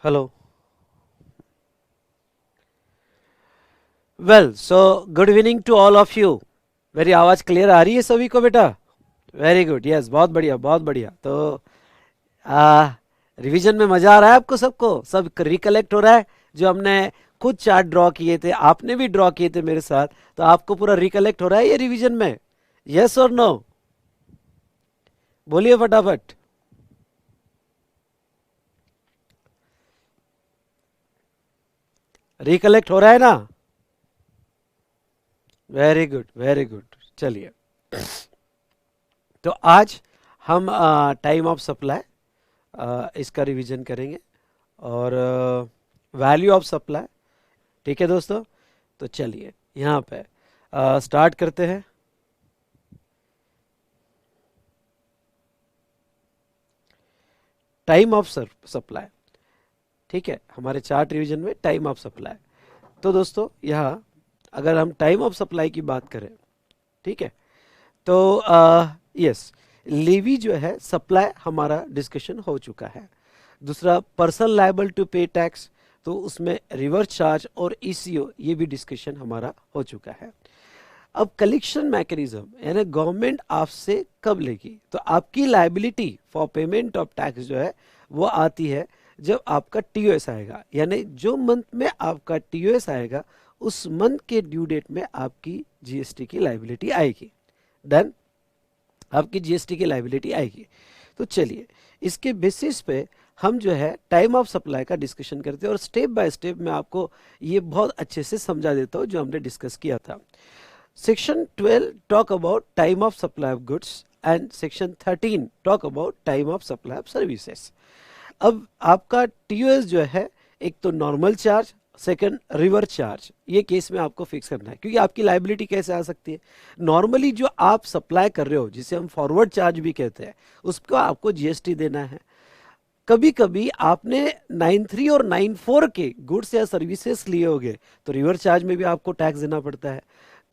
Hello. Well, so good evening to all of you. मेरी आवाज़ clear आ रही है सभी को बेटा? वेरी गुड, यस, बहुत बढ़िया बहुत बढ़िया। तो आ, रिवीजन में मज़ा आ रहा है आपको? सबको सब रिकलेक्ट हो रहा है? जो हमने खुद चार्ट ड्रॉ किए थे, आपने भी ड्रॉ किए थे मेरे साथ, तो आपको पूरा रिकलेक्ट हो रहा है ये रिवीजन में? यस और नो? बोलिए फटाफट। रिकलेक्ट हो रहा है ना? Very good very good. चलिए, तो आज हम टाइम ऑफ सप्लाई इसका रिवीजन करेंगे, और वैल्यू ऑफ सप्लाई। ठीक है दोस्तों? तो चलिए यहाँ पे स्टार्ट करते हैं। Time of supply. ठीक है, हमारे चार्ट रिवीजन में टाइम ऑफ सप्लाई। तो दोस्तों यहाँ अगर हम टाइम ऑफ सप्लाई की बात करें, ठीक है, तो यस, लेवी जो है सप्लाई हमारा डिस्कशन हो चुका है। दूसरा, पर्सन लायबल टू पे टैक्स, तो उसमें रिवर्स चार्ज और ईसीओ ये भी डिस्कशन हमारा हो चुका है। अब कलेक्शन मैकेनिज्म, यानी गवर्नमेंट आपसे कब लेगी, तो आपकी liability for payment of tax जो है वो आती है जब आपका टीओएस आएगा, यानी जो मंथ में आपका टीओएस आएगा उस मंथ के ड्यू डेट में आपकी जीएसटी की लाइबिलिटी आएगी। डन? आपकी जीएसटी की लाइबिलिटी आएगी। तो चलिए, इसके बेसिस पे हम जो है टाइम ऑफ सप्लाई का डिस्कशन करते हैं, और स्टेप बाय स्टेप मैं आपको ये बहुत अच्छे से समझा देता हूँ जो हमने डिस्कस किया था। Section 12 talk about time of supply of goods, and section 13 talk about time of supply of services. अब आपका टीओएस जो है, एक तो normal charge, second reverse charge, ये केस में आपको फिक्स करना है, क्योंकि आपकी लाइबिलिटी कैसे आ सकती है? नॉर्मली जो आप सप्लाई कर रहे हो, जिसे हम फॉरवर्ड चार्ज भी कहते हैं, उसको आपको जीएसटी देना है। कभी कभी आपने 93 और 94 के गुड्स या सर्विसेज लिए होंगे, तो रिवर्स चार्ज में भी आपको टैक्स देना पड़ता है।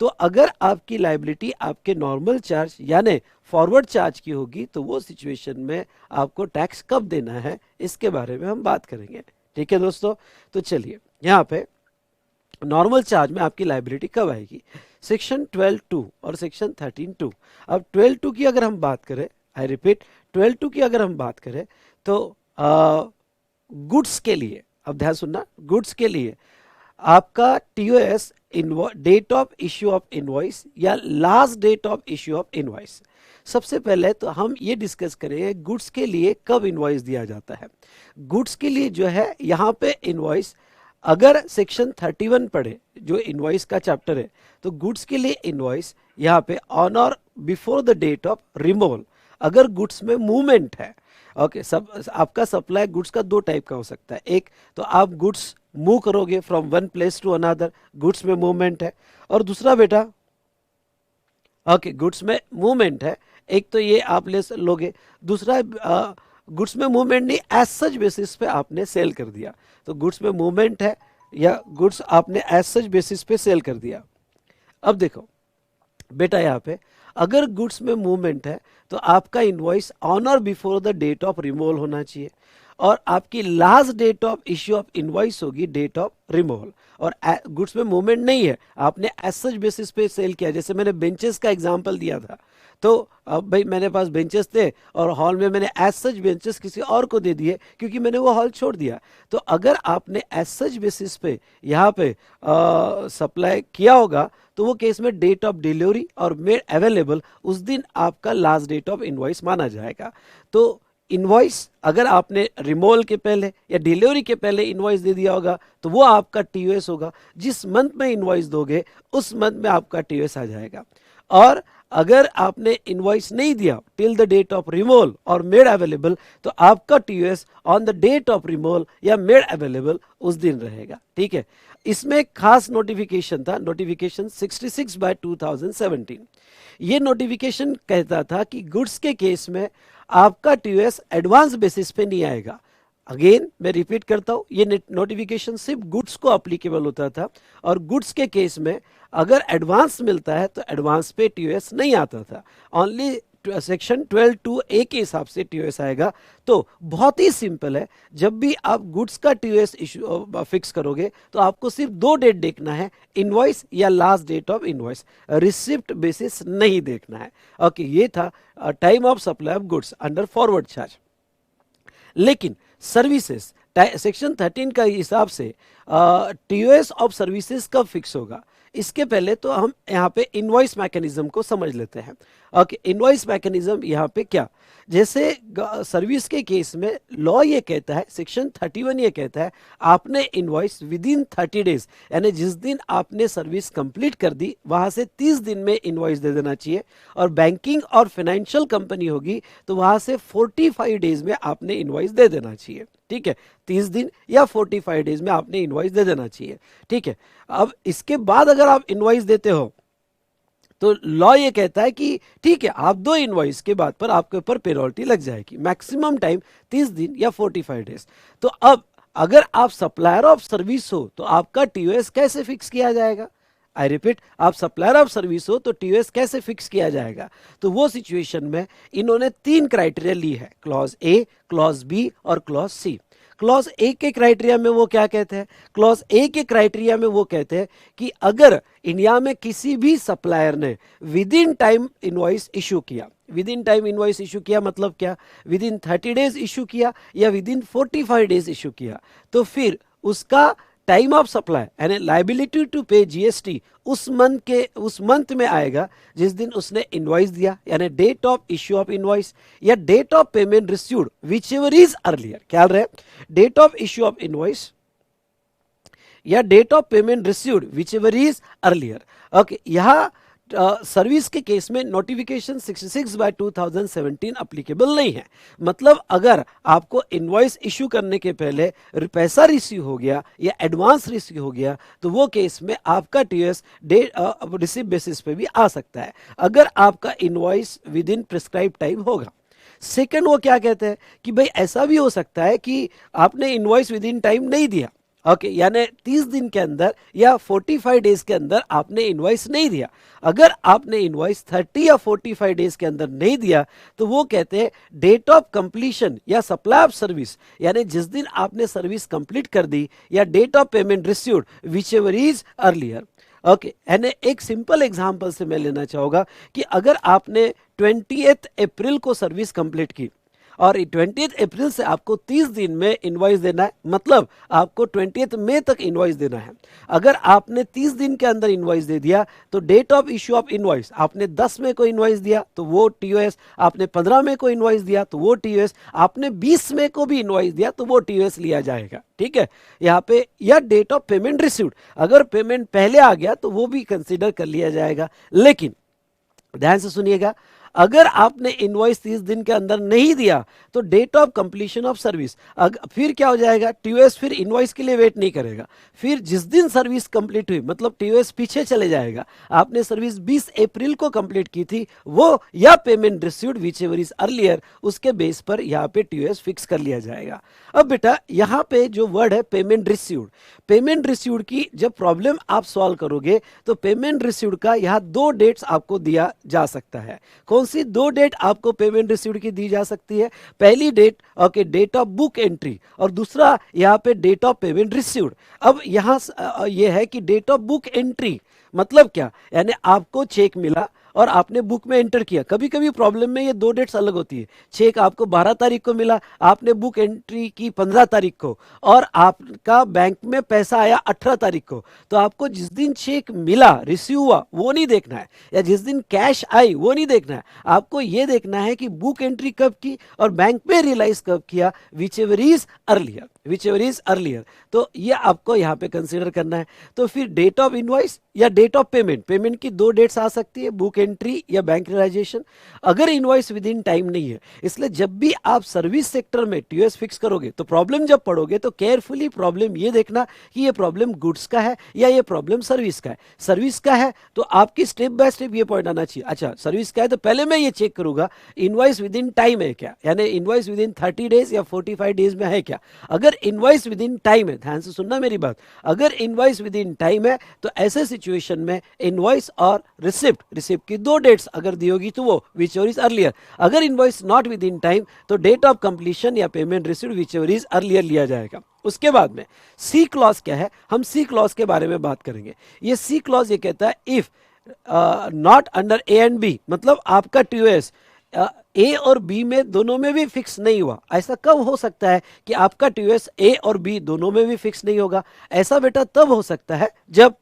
तो अगर आपकी लाइबिलिटी आपके नॉर्मल चार्ज यानी फॉरवर्ड चार्ज की होगी, तो वो सिचुएशन में आपको टैक्स कब देना है, इसके बारे में हम बात करेंगे। ठीक है दोस्तों? तो चलिए, यहाँ पे नॉर्मल चार्ज में आपकी लाइबिलिटी कब आएगी? सेक्शन 12(2) और सेक्शन 13(2). अब 12(2) की अगर हम बात करें, आई रिपीट, 12(2) की अगर हम बात करें, तो गुड्स के लिए, अब ध्यान सुनना, गुड्स के लिए आपका TOS date of issue of invoice या last date of issue of invoice. सबसे पहले तो हम ये डिस्कस करेंगे गुड्स के लिए कब इनवॉइस दिया जाता है। गुड्स के लिए जो है यहाँ पे इनवॉइस, अगर सेक्शन 31 पढ़े जो इनवॉइस का चैप्टर है, तो गुड्स के लिए इनवॉइस यहाँ पे ऑन और before the date of removal, अगर गुड्स में मूवमेंट है। ओके, सब आपका सप्लाई गुड्स का दो टाइप का हो सकता है। एक तो आप गुड्स मूव करोगे from one place to another, goods में मूवमेंट है। और दूसरा बेटा, ओके, गुड्स में मूवमेंट है, एक तो ये आप ले लोगे। दूसरा, गुड्स में मूवमेंट नहीं, एज सच बेसिस पे आपने सेल कर दिया, तो गुड्स में मूवमेंट है या गुड्स आपने एज सच बेसिस पे सेल कर दिया। अब देखो बेटा, यहाँ पे अगर गुड्स में मूवमेंट है तो आपका इनवॉइस ऑन और before the date of removal होना चाहिए, और आपकी last date of issue of invoice होगी डेट ऑफ रिमूवल। और गुड्स में मूवमेंट नहीं है, आपने एज सच बेसिस पे सेल किया, जैसे मैंने बेंचेस का एग्जांपल दिया था। तो अब भाई मेरे पास बेंचेस थे और हॉल में मैंने एज सच बेंचेस किसी और को दे दिए, क्योंकि मैंने वो हॉल छोड़ दिया। तो अगर आपने एज सच बेसिस पे यहाँ पे सप्लाई किया होगा, तो वो केस में डेट ऑफ डिलीवरी और मेड अवेलेबल उस दिन आपका लास्ट डेट ऑफ इनवॉइस माना जाएगा। तो इनवॉइस अगर आपने रिमूवल के पहले या डिलीवरी के पहले इनवॉइस दे दिया होगा, तो वो आपका टीओएस होगा। जिस मंथ में इनवॉइस दोगे उस मंथ में आपका टीओएस आ जाएगा। और अगर आपने इनवॉइस नहीं दिया till the date of removal और मेड अवेलेबल, तो आपका TOS on the date of removal या मेड अवेलेबल उस दिन रहेगा। ठीक है? इसमें एक खास नोटिफिकेशन था, नोटिफिकेशन 66/2017। ये नोटिफिकेशन कहता था कि गुड्स के केस में आपका टीओएस एडवांस बेसिस पे नहीं आएगा। अगेन मैं रिपीट करता हूं, ये नोटिफिकेशन सिर्फ गुड्स को अप्लीकेबल होता था, और गुड्स के केस में अगर एडवांस मिलता है तो एडवांस पे टीओएस नहीं आता था। ओनली सेक्शन 12(2)(a) के हिसाब से टीओएस आएगा। तो बहुत ही सिंपल है, जब भी आप गुड्स का टीओएस इशू फिक्स करोगे तो आपको सिर्फ दो डेट देखना है, इनवॉइस या last date of invoice, receipt basis नहीं देखना है। ओके, ये था time of supply of goods under forward charge. लेकिन सर्विसेज सेक्शन 13 का हिसाब से टीओएस ऑफ सर्विसेज कब फिक्स होगा, इसके पहले तो हम यहाँ पे इनवॉइस मैकेनिज्म को समझ लेते हैं। ओके, इनवॉइस मैकेनिज्म यहाँ पे क्या, जैसे सर्विस के केस में लॉ ये कहता है, सेक्शन 31 ये कहता है आपने इनवॉइस विद इन 30 डेज, यानी जिस दिन आपने सर्विस कंप्लीट कर दी वहां से 30 दिन में इनवॉइस दे देना चाहिए। और बैंकिंग और फाइनेंशियल कंपनी होगी तो वहां से 45 डेज में आपने इनवॉइस दे देना चाहिए। ठीक है, 30 दिन या 45 डेज में आपने इनवॉइस दे देना चाहिए। ठीक है, अब इसके बाद अगर आप इनवॉइस देते हो तो लॉ ये कहता है कि ठीक है, आप दो इनवॉइस के बाद पर आपके ऊपर पेनल्टी लग जाएगी, मैक्सिमम टाइम 30 दिन या 45 डेज। तो अब अगर आप सप्लायर ऑफ सर्विस हो तो आपका टीओएस कैसे फिक्स किया जाएगा? आई रिपीट, आप सप्लायर ऑफ सर्विस हो तो टीओएस कैसे फिक्स किया जाएगा? तो वो सिचुएशन में इन्होंने 3 क्राइटेरिया ली है, क्लॉज ए, क्लॉज बी और क्लॉज सी। क्लॉज ए के क्राइटेरिया में वो क्या कहते हैं? क्लॉज ए के क्राइटेरिया में वो कहते हैं कि अगर इंडिया में किसी भी सप्लायर ने within time invoice issue किया, within time invoice issue किया मतलब क्या, विद इन 30 डेज इशू किया या विद इन 45 डेज इशू किया, तो फिर उसका टाइम ऑफ सप्लाई यानी लाइबिलिटी टू पे जीएसटी उस मंथ में आएगा जिस दिन उसने इनवॉइस दिया, यानी date of issue of invoice या date of payment received whichever is earlier. ख्याल रहे, date of issue of invoice या date of payment received whichever is earlier. Okay, यहां सर्विस के केस में नोटिफिकेशन 66/2017 अप्लीकेबल नहीं है। मतलब अगर आपको इनवॉइस इशू करने के पहले पैसा रिसीव हो गया या एडवांस रिसीव हो गया तो वो केस में आपका टीओएस रिसीव बेसिस पे भी आ सकता है अगर आपका invoice with in prescribe time होगा। सेकंड, वो क्या कहते हैं कि भाई ऐसा भी हो सकता है कि आपने इनवॉइस विद इन टाइम नहीं दिया। ओके, यानी 30 दिन के अंदर या 45 डेज के अंदर आपने इनवॉइस नहीं दिया। अगर आपने इनवॉइस 30 या 45 डेज के अंदर नहीं दिया तो वो कहते हैं डेट ऑफ कंप्लीशन या सप्लाई ऑफ सर्विस, यानी जिस दिन आपने सर्विस कंप्लीट कर दी या date of payment received whichever is earlier. Okay, यानी एक सिंपल एग्जांपल से मैं लेना चाहूंगा कि अगर आपने 20 अप्रैल को सर्विस कंप्लीट की और 20 अप्रैल से आपको 30 दिन में इनवॉइस देना है, मतलब आपको 20 मई तक इनवॉइस देना है। अगर आपने 30 दिन के अंदर इनवॉइस दे दिया तो date of issue of invoice, आपने 10 मई को इनवॉइस दिया तो वो टीओएस, आपने 15 मई को इनवॉइस दिया तो वो टीओएस, आपने 20 मई को भी इनवॉइस दिया तो वो टीओएस लिया जाएगा। ठीक है, यहाँ पे या डेट ऑफ पेमेंट रिसीव्ड, अगर पेमेंट पहले आ गया तो वो भी कंसिडर कर लिया जाएगा। लेकिन ध्यान से सुनिएगा, अगर आपने इनवॉइस 30 दिन के अंदर नहीं दिया तो date of completion of service, फिर क्या हो जाएगा, टीओएस फिर इनवॉइस के लिए वेट नहीं करेगा। फिर जिस दिन सर्विस कंप्लीट हुई मतलब टीओएस पीछे चले जाएगा। आपने सर्विस 20 अप्रैल को कंप्लीट की थी वो या payment received whichever is earlier, उसके बेस पर यहाँ पे टीओएस फिक्स कर लिया जाएगा। अब बेटा यहाँ पे जो वर्ड है पेमेंट रिसीव्ड, पेमेंट रिसीव्ड की जब प्रॉब्लम आप सॉल्व करोगे तो पेमेंट रिसीव्ड का यहाँ 2 डेट्स आपको दिया जा सकता है। कौन सी 2 डेट आपको पेमेंट रिसीव्ड की दी जा सकती है? पहली date okay, date of book entry, और दूसरा यहाँ पे डेट ऑफ पेमेंट रिसीव्ड। अब यहाँ ये है कि डेट ऑफ बुक एंट्री मतलब क्या, यानी आपको चेक मिला और आपने बुक में एंटर किया। कभी कभी प्रॉब्लम में ये 2 डेट्स अलग होती है। चेक आपको 12 तारीख को मिला, आपने बुक एंट्री की 15 तारीख को और आपका बैंक में पैसा आया 18 तारीख को, तो आपको जिस दिन चेक मिला रिसीव हुआ वो नहीं देखना है, या जिस दिन कैश आई वो नहीं देखना है। आपको ये देखना है कि बुक एंट्री कब की और बैंक में रियलाइज कब किया, which ever is earlier, which ever is earlier. तो ये आपको यहाँ पे कंसिडर करना है। तो फिर डेट ऑफ इनवॉइस या डेट ऑफ पेमेंट, पेमेंट की 2 डेट्स आ सकती है, बुक एंट्री या बैंक रियलाइजेशन, अगर इनवॉइस विद इन टाइम नहीं है। इसलिए जब भी आप सर्विस सेक्टर में टीओएस फिक्स करोगे तो प्रॉब्लम जब पढ़ोगे तो केयरफुली प्रॉब्लम ये देखना कि ये प्रॉब्लम गुड्स का है या ये प्रॉब्लम सर्विस का है। सर्विस का है तो आपकी स्टेप बाय स्टेप ये पॉइंट आना चाहिए, अच्छा सर्विस का है तो पहले मैं ये चेक करूंगा इनवॉइस विद इन टाइम है क्या, यानी इनवॉइस विद इन 30 डेज या 45 डेज में है क्या। अगर इनवॉइस विद इन टाइम है, ध्यान से सुनना मेरी बात, अगर इनवॉइस विद इन टाइम है तो ऐसे सिचुएशन में इनवॉइस और रिसिप्ट, रिसिप्ट की कि 2 डेट्स अगर दी होगी तो वो विच एवर इज अर्लियर, अगर invoice not with in time तो डेट ऑफ कंप्लीशन या payment received whichever is earlier लिया जाएगा। उसके बाद में सी क्लॉज क्या है, हम सी क्लॉज के बारे में बात करेंगे। ये सी क्लॉज ये कहता है if not under A and B, मतलब आपका टीओएस ए और बी में दोनों में भी फिक्स नहीं हुआ। ऐसा कब हो सकता है कि आपका टीओएस ए और बी दोनों में भी फिक्स नहीं होगा? ऐसा बेटा तब हो सकता है जब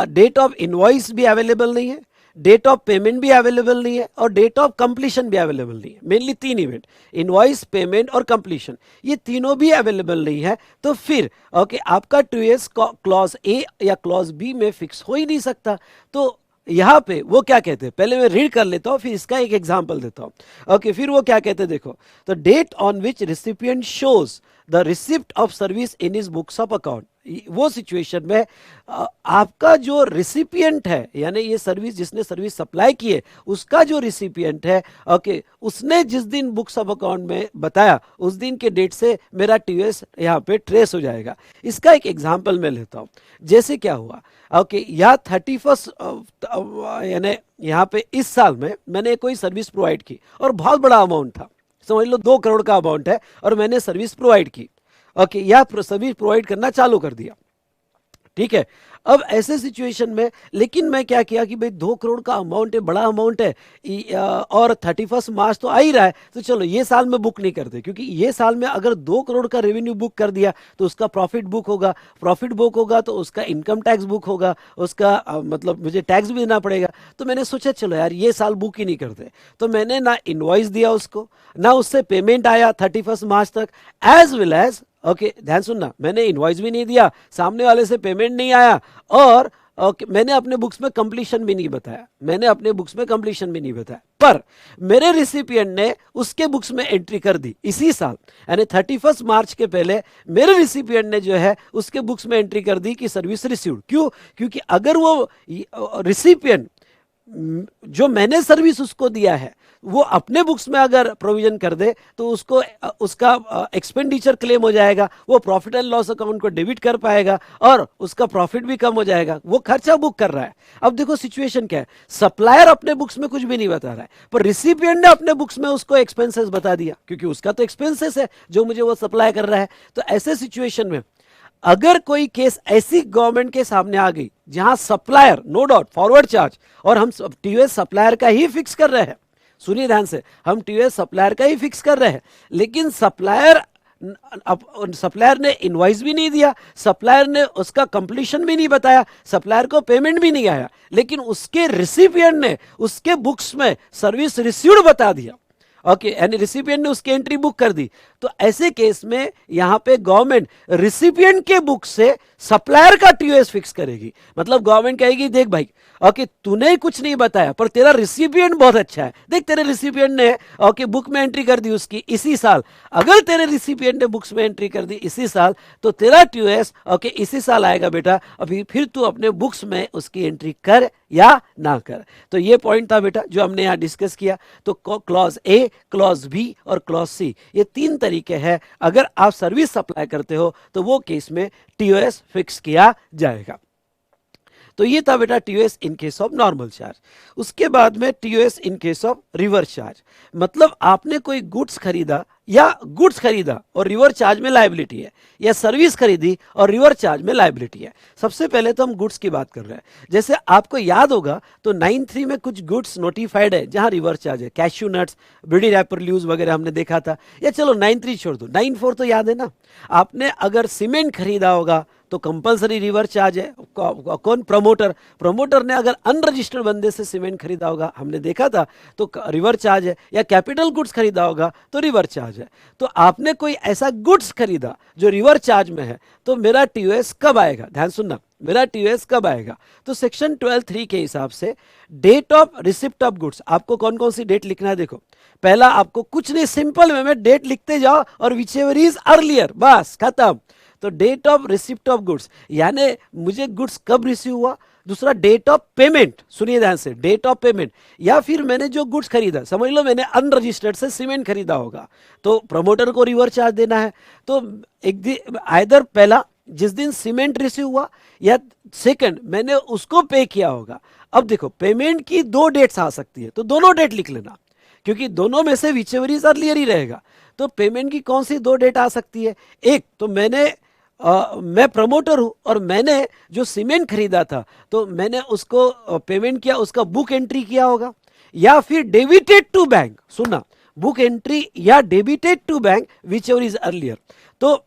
डेट ऑफ इनवॉइस भी अवेलेबल नहीं है, डेट ऑफ पेमेंट भी अवेलेबल नहीं है और डेट ऑफ कंप्लीशन भी अवेलेबल नहीं है। मेनली 3 इवेंट, इनवॉइस, पेमेंट और कंप्लीशन, ये तीनों भी अवेलेबल नहीं है, तो फिर ओके आपका टीओएस क्लॉज ए या क्लॉज बी में फिक्स हो ही नहीं सकता। तो यहाँ पे वो क्या कहते हैं, पहले मैं रीड कर लेता हूँ फिर इसका एक एग्जांपल देता हूँ। ओके फिर वो क्या कहते हैं देखो, तो date on which recipient shows the receipt of service in his books of account, वो सिचुएशन में आपका जो रिसिपिएंट है, यानी ये सर्विस जिसने सर्विस सप्लाई की है उसका जो रिसिपिएंट है, ओके उसने जिस दिन बुक्स ऑफ अकाउंट में बताया उस दिन के डेट से मेरा टीओएस यहाँ पे ट्रेस हो जाएगा। इसका एक एग्जांपल मैं लेता हूँ। जैसे क्या हुआ, ओके या 31 यानी यहाँ पे इस साल में मैंने कोई सर्विस प्रोवाइड की और बहुत बड़ा अमाउंट था, समझ लो 2 करोड़ का अमाउंट है और मैंने सर्विस प्रोवाइड की। ओके या सर्विस प्रोवाइड करना चालू कर दिया, ठीक है। अब ऐसे सिचुएशन में लेकिन मैं क्या किया कि भाई 2 करोड़ का अमाउंट है, बड़ा अमाउंट है और 31 मार्च तो आ ही रहा है, तो चलो ये साल में बुक नहीं करते, क्योंकि ये साल में अगर 2 करोड़ का रेवेन्यू बुक कर दिया तो उसका प्रॉफिट बुक होगा, प्रॉफिट बुक होगा तो उसका इनकम टैक्स बुक होगा, उसका मतलब मुझे टैक्स भी देना पड़ेगा। तो मैंने सोचा चलो यार ये साल बुक ही नहीं करते, तो मैंने ना इनवॉइस दिया उसको, ना उससे पेमेंट आया 31 मार्च तक, एज वेल एज ओके ध्यान सुनना, मैंने इनवॉइस भी नहीं दिया, सामने वाले से पेमेंट नहीं आया और मैंने अपने बुक्स में कंप्लीशन भी नहीं बताया, मैंने अपने बुक्स में कंप्लीशन भी नहीं बताया, पर मेरे रिसिपिएंट ने उसके बुक्स में एंट्री कर दी इसी साल, यानी 31 मार्च के पहले मेरे रिसिपिएंट ने जो है उसके बुक्स में एंट्री कर दी कि सर्विस रिसीव्ड। क्यों? क्योंकि अगर वो रिसिपिएंट जो मैंने सर्विस उसको दिया है वो अपने बुक्स में अगर प्रोविजन कर दे तो उसको उसका एक्सपेंडिचर क्लेम हो जाएगा, वो प्रॉफिट एंड लॉस अकाउंट को डेबिट कर पाएगा और उसका प्रॉफिट भी कम हो जाएगा, वो खर्चा बुक कर रहा है। अब देखो सिचुएशन क्या है, सप्लायर अपने बुक्स में कुछ भी नहीं बता रहा है पर रिसिपिएंट ने अपने बुक्स में उसको एक्सपेंसेस बता दिया, क्योंकि उसका तो एक्सपेंसेस है जो मुझे वो सप्लाई कर रहा है। तो ऐसे सिचुएशन में अगर कोई केस ऐसी गवर्नमेंट के सामने आ गई जहां supplier no doubt forward charge, और हम टीओएस सप्लायर का ही फिक्स कर रहे हैं, सुनिए ध्यान से, हम टीओएस सप्लायर का ही फिक्स कर रहे हैं, लेकिन सप्लायर ने इनवॉइस भी नहीं दिया, सप्लायर ने उसका कंप्लीशन भी नहीं बताया, सप्लायर को पेमेंट भी नहीं आया, लेकिन उसके रिसिपिएंट ने उसके बुक्स में सर्विस रिसीव्ड बता दिया, ओके यानी रिसिपिएंट ने उसकी एंट्री बुक कर दी। तो ऐसे केस में यहां पे गवर्नमेंट रिसिपिएंट के बुक से सप्लायर का टीओएस फिक्स करेगी। मतलब गवर्नमेंट कहेगी देख भाई ओके तूने कुछ नहीं बताया पर तेरा रिसिपिएंट बहुत अच्छा है, देख तेरे रिसिपिएंट ने ओके बुक में एंट्री कर दी उसकी इसी साल, अगर तेरे रिसिपिएंट ने बुक्स में एंट्री कर दी इसी साल तो तेरा टीओएस ओके इसी साल आएगा बेटा, अभी फिर तू अपने बुक्स में उसकी एंट्री कर या ना कर। तो ये पॉइंट था बेटा जो हमने यहाँ डिस्कस किया। तो क्लॉज ए, क्लॉज बी और क्लॉज सी, ये 3 तरीके हैं, अगर आप सर्विस सप्लाई करते हो तो वो केस में टीओएस फिक्स किया जाएगा। तो ये था बेटा TOS in case of normal charge. उसके बाद में TOS in case of reverse charge, मतलब आपने कोई गुड्स खरीदा या गुड्स खरीदा और रिवर्स चार्ज में लायबिलिटी है, या सर्विस खरीदी और रिवर्स चार्ज में लायबिलिटी है। सबसे पहले तो हम गुड्स की बात कर रहे हैं। जैसे आपको याद होगा तो 9(3) में कुछ गुड्स नोटिफाइड है जहां रिवर्स चार्ज है, कैश्यू नट्स, बीड़ी रैपर ल्यूज वगैरह हमने देखा था, या चलो 9(3) छोड़ दो, 9(4) तो याद है ना, आपने अगर सीमेंट खरीदा होगा तो कंपलसरी रिवर्स चार्ज है। कौन? प्रमोटर ने अगर अनरजिस्टर्ड बंदे से सीमेंट खरीदा होगा, हमने देखा था, तो रिवर्स चार्ज है, या कैपिटल गुड्स खरीदा होगा तो रिवर्स चार्ज है। तो आपने कोई ऐसा गुड्स खरीदा जो रिवर्स चार्ज में है तो मेरा टीओएस कब आएगा? ध्यान सुनना, मेरा टीओएस कब आएगा? तो सेक्शन 12(3) के हिसाब से date of receipt of goods, आपको कौन कौन सी डेट लिखना है देखो। पहला आपको कुछ नहीं, सिंपल वे में डेट लिखते जाओ और विच एवर इज अर्लियर, बस खत्म। तो date of receipt of goods यानी मुझे गुड्स कब रिसीव हुआ। दूसरा डेट ऑफ पेमेंट, सुनिए ध्यान से, डेट ऑफ पेमेंट, या फिर मैंने जो गुड्स खरीदा, समझ लो मैंने अनरजिस्टर्ड से सीमेंट खरीदा होगा तो प्रमोटर को रिवर्स चार्ज देना है, तो एक आइदर पहला जिस दिन सीमेंट रिसीव हुआ, या सेकंड मैंने उसको पे किया होगा। अब देखो पेमेंट की दो डेट्स आ सकती है, तो दोनों डेट लिख लेना, क्योंकि दोनों में से व्हिचएवर इज अर्लियर ही रहेगा। तो पेमेंट की कौन सी दो डेट आ सकती है? एक तो मैं प्रमोटर हूं और मैंने जो सीमेंट खरीदा था तो मैंने उसको पेमेंट किया, उसका बुक एंट्री किया होगा, या फिर डेबिटेड टू बैंक, सुना, बुक एंट्री या debited to bank whichever is earlier. तो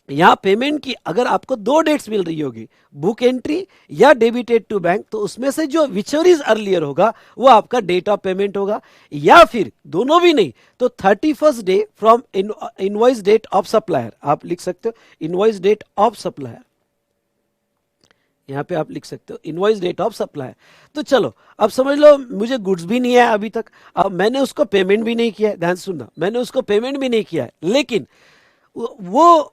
यहां पेमेंट की अगर आपको दो डेट्स मिल रही होगी, बुक एंट्री या डेबिटेड टू बैंक, तो उसमें से जो विच एवर इज अर्लियर होगा वो आपका डेट ऑफ पेमेंट होगा, या फिर दोनों भी नहीं तो 31st day from invoice date of supplier, आप लिख सकते हो इनवॉइस डेट ऑफ सप्लायर, यहां पे आप लिख सकते हो इनवॉइस डेट ऑफ सप्लायर। तो चलो अब समझ लो मुझे गुड्स भी नहीं है अभी तक, अब मैंने उसको पेमेंट भी नहीं किया है, ध्यान सुनना, मैंने उसको पेमेंट भी नहीं किया है, लेकिन वो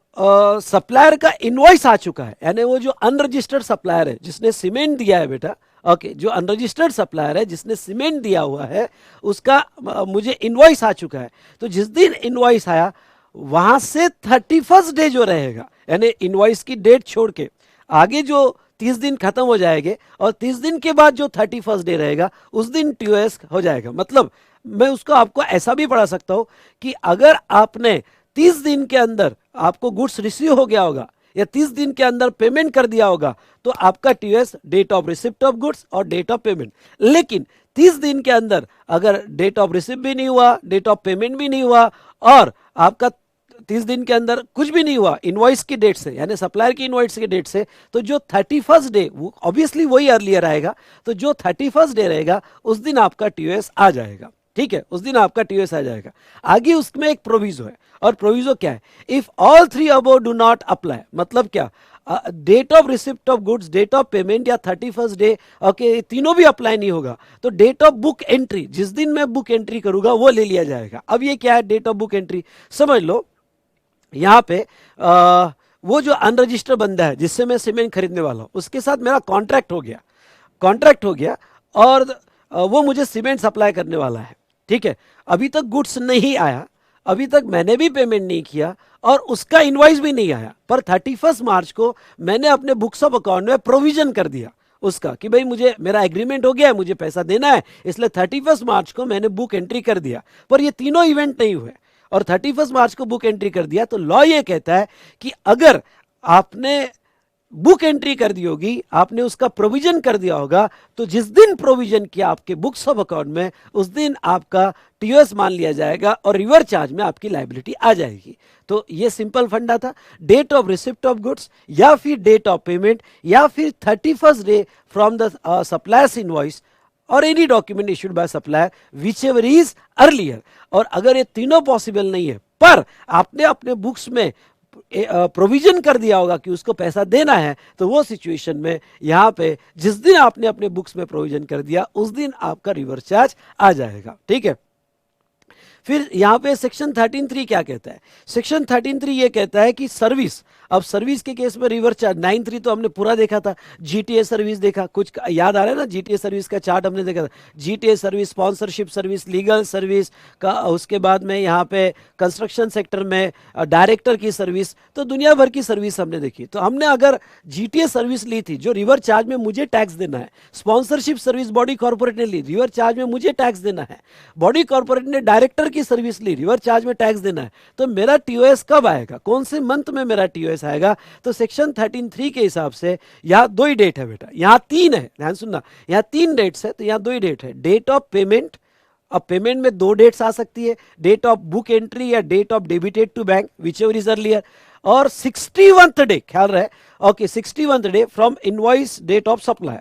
सप्लायर का इनवॉइस आ चुका है, यानी वो जो अनरजिस्टर्ड सप्लायर है जिसने सीमेंट दिया है बेटा, ओके, जो अनरजिस्टर्ड सप्लायर है जिसने सीमेंट दिया हुआ है उसका मुझे इनवॉइस आ चुका है। तो जिस दिन इनवॉइस आया वहां से 31st डे जो रहेगा, यानी इनवॉइस की डेट छोड़ के आगे जो 30 दिन खत्म हो जाएंगे और 30 दिन के बाद जो 31st डे रहेगा उस दिन टीओएस हो जाएगा। मतलब मैं उसको आपको ऐसा भी पढ़ा सकता हूं कि अगर आपने 30 दिन के अंदर आपको गुड्स रिसीव हो गया होगा या 30 दिन के अंदर पेमेंट कर दिया होगा तो आपका TOS date of receipt of goods और डेट ऑफ पेमेंट। लेकिन 30 दिन के अंदर अगर डेट ऑफ रिसिप्ट भी नहीं हुआ, डेट ऑफ पेमेंट भी नहीं हुआ और आपका 30 दिन के अंदर कुछ भी नहीं हुआ इनवॉइस की डेट से, यानी सप्लायर की इनवॉइस की डेट से, तो जो 31st डे वो ऑब्वियसली वही अर्लियर आएगा, तो जो 31st डे रहेगा उस दिन आपका टीओएस आ जाएगा। ठीक है, उस दिन आपका टीओएस आ जाएगा। आगे उसमें एक प्रोविजो है, और प्रोविजो क्या है? If all three above do not apply, मतलब क्या, date of receipt of goods, date of payment या 31st डे, ओके, तीनों भी अप्लाई नहीं होगा तो डेट ऑफ बुक एंट्री, जिस दिन मैं बुक एंट्री करूंगा वो ले लिया जाएगा। अब ये क्या है डेट ऑफ बुक एंट्री? समझ लो यहां पे वो जो अनरजिस्टर्ड बंदा है जिससे मैं सीमेंट खरीदने वाला हूं उसके साथ मेरा कॉन्ट्रैक्ट हो गया, कॉन्ट्रैक्ट हो गया और वो मुझे सीमेंट सप्लाई करने वाला है। ठीक है, अभी तक गुड्स नहीं आया, अभी तक मैंने भी पेमेंट नहीं किया और उसका इनवॉइस भी नहीं आया, पर 31 मार्च को मैंने अपने बुक्स ऑफ अकाउंट में प्रोविजन कर दिया उसका कि भाई मुझे मेरा एग्रीमेंट हो गया है, मुझे पैसा देना है, इसलिए 31 मार्च को मैंने बुक एंट्री कर दिया। पर ये तीनों इवेंट नहीं हुए और 31 मार्च को बुक एंट्री कर दिया, तो लॉ ये कहता है कि अगर आपने बुक एंट्री कर दी होगी, आपने उसका प्रोविजन कर दिया होगा, तो जिस दिन प्रोविजन किया आपके बुक्स ऑफ अकाउंट में उस दिन आपका टीओएस मान लिया जाएगा और रिवर चार्ज में आपकी लायबिलिटी आ जाएगी। तो ये सिंपल फंडा था, date of receipt of goods या फिर डेट ऑफ पेमेंट या फिर 31st day from the suppliers invoice और any document issued by supplier whichever is earlier. और अगर ये तीनों पॉसिबल नहीं है पर आपने अपने बुक्स में प्रोविजन कर दिया होगा कि उसको पैसा देना है, तो वो सिचुएशन में यहां पे जिस दिन आपने अपने बुक्स में प्रोविजन कर दिया उस दिन आपका रिवर्स चार्ज आ जाएगा। ठीक है, फिर यहां पे सेक्शन 13(3) क्या कहता है? सेक्शन 13(3) ये कहता है कि सर्विस, अब सर्विस के केस में रिवर्स चार्ज 9(3) तो हमने पूरा देखा था, जीटीए सर्विस देखा, कुछ याद आ रहा है ना, जीटीए सर्विस का चार्ट हमने देखा था, GTA service, sponsorship service, legal service का, उसके बाद में यहाँ पे कंस्ट्रक्शन सेक्टर में डायरेक्टर की सर्विस, तो दुनिया भर की सर्विस हमने देखी। तो हमने अगर जीटीए सर्विस ली थी जो रिवर्स चार्ज में मुझे टैक्स देना है, स्पॉन्सरशिप सर्विस बॉडी कॉर्पोरेट ने ली, रिवर्स चार्ज में मुझे टैक्स देना है, बॉडी कॉर्पोरेट ने डायरेक्टर की सर्विस ली, रिवर्स चार्ज में टैक्स देना है, तो मेरा टीओएस कब आएगा, कौन से मंथ में मेरा टीओएस आएगा? तो सेक्शन 13(3) के हिसाब से यहां दो ही डेट है बेटा, यहां तीन है, ध्यान सुनना, यहां 3 डेट्स है, तो यहां दो ही डेट है, डेट ऑफ पेमेंट। अब पेमेंट में 2 डेट्स आ सकती है, डेट ऑफ बुक एंट्री या date of debited to bank whichever is earlier, और 61th डे, ख्याल रहे, okay, 61th day from invoice date of supplier,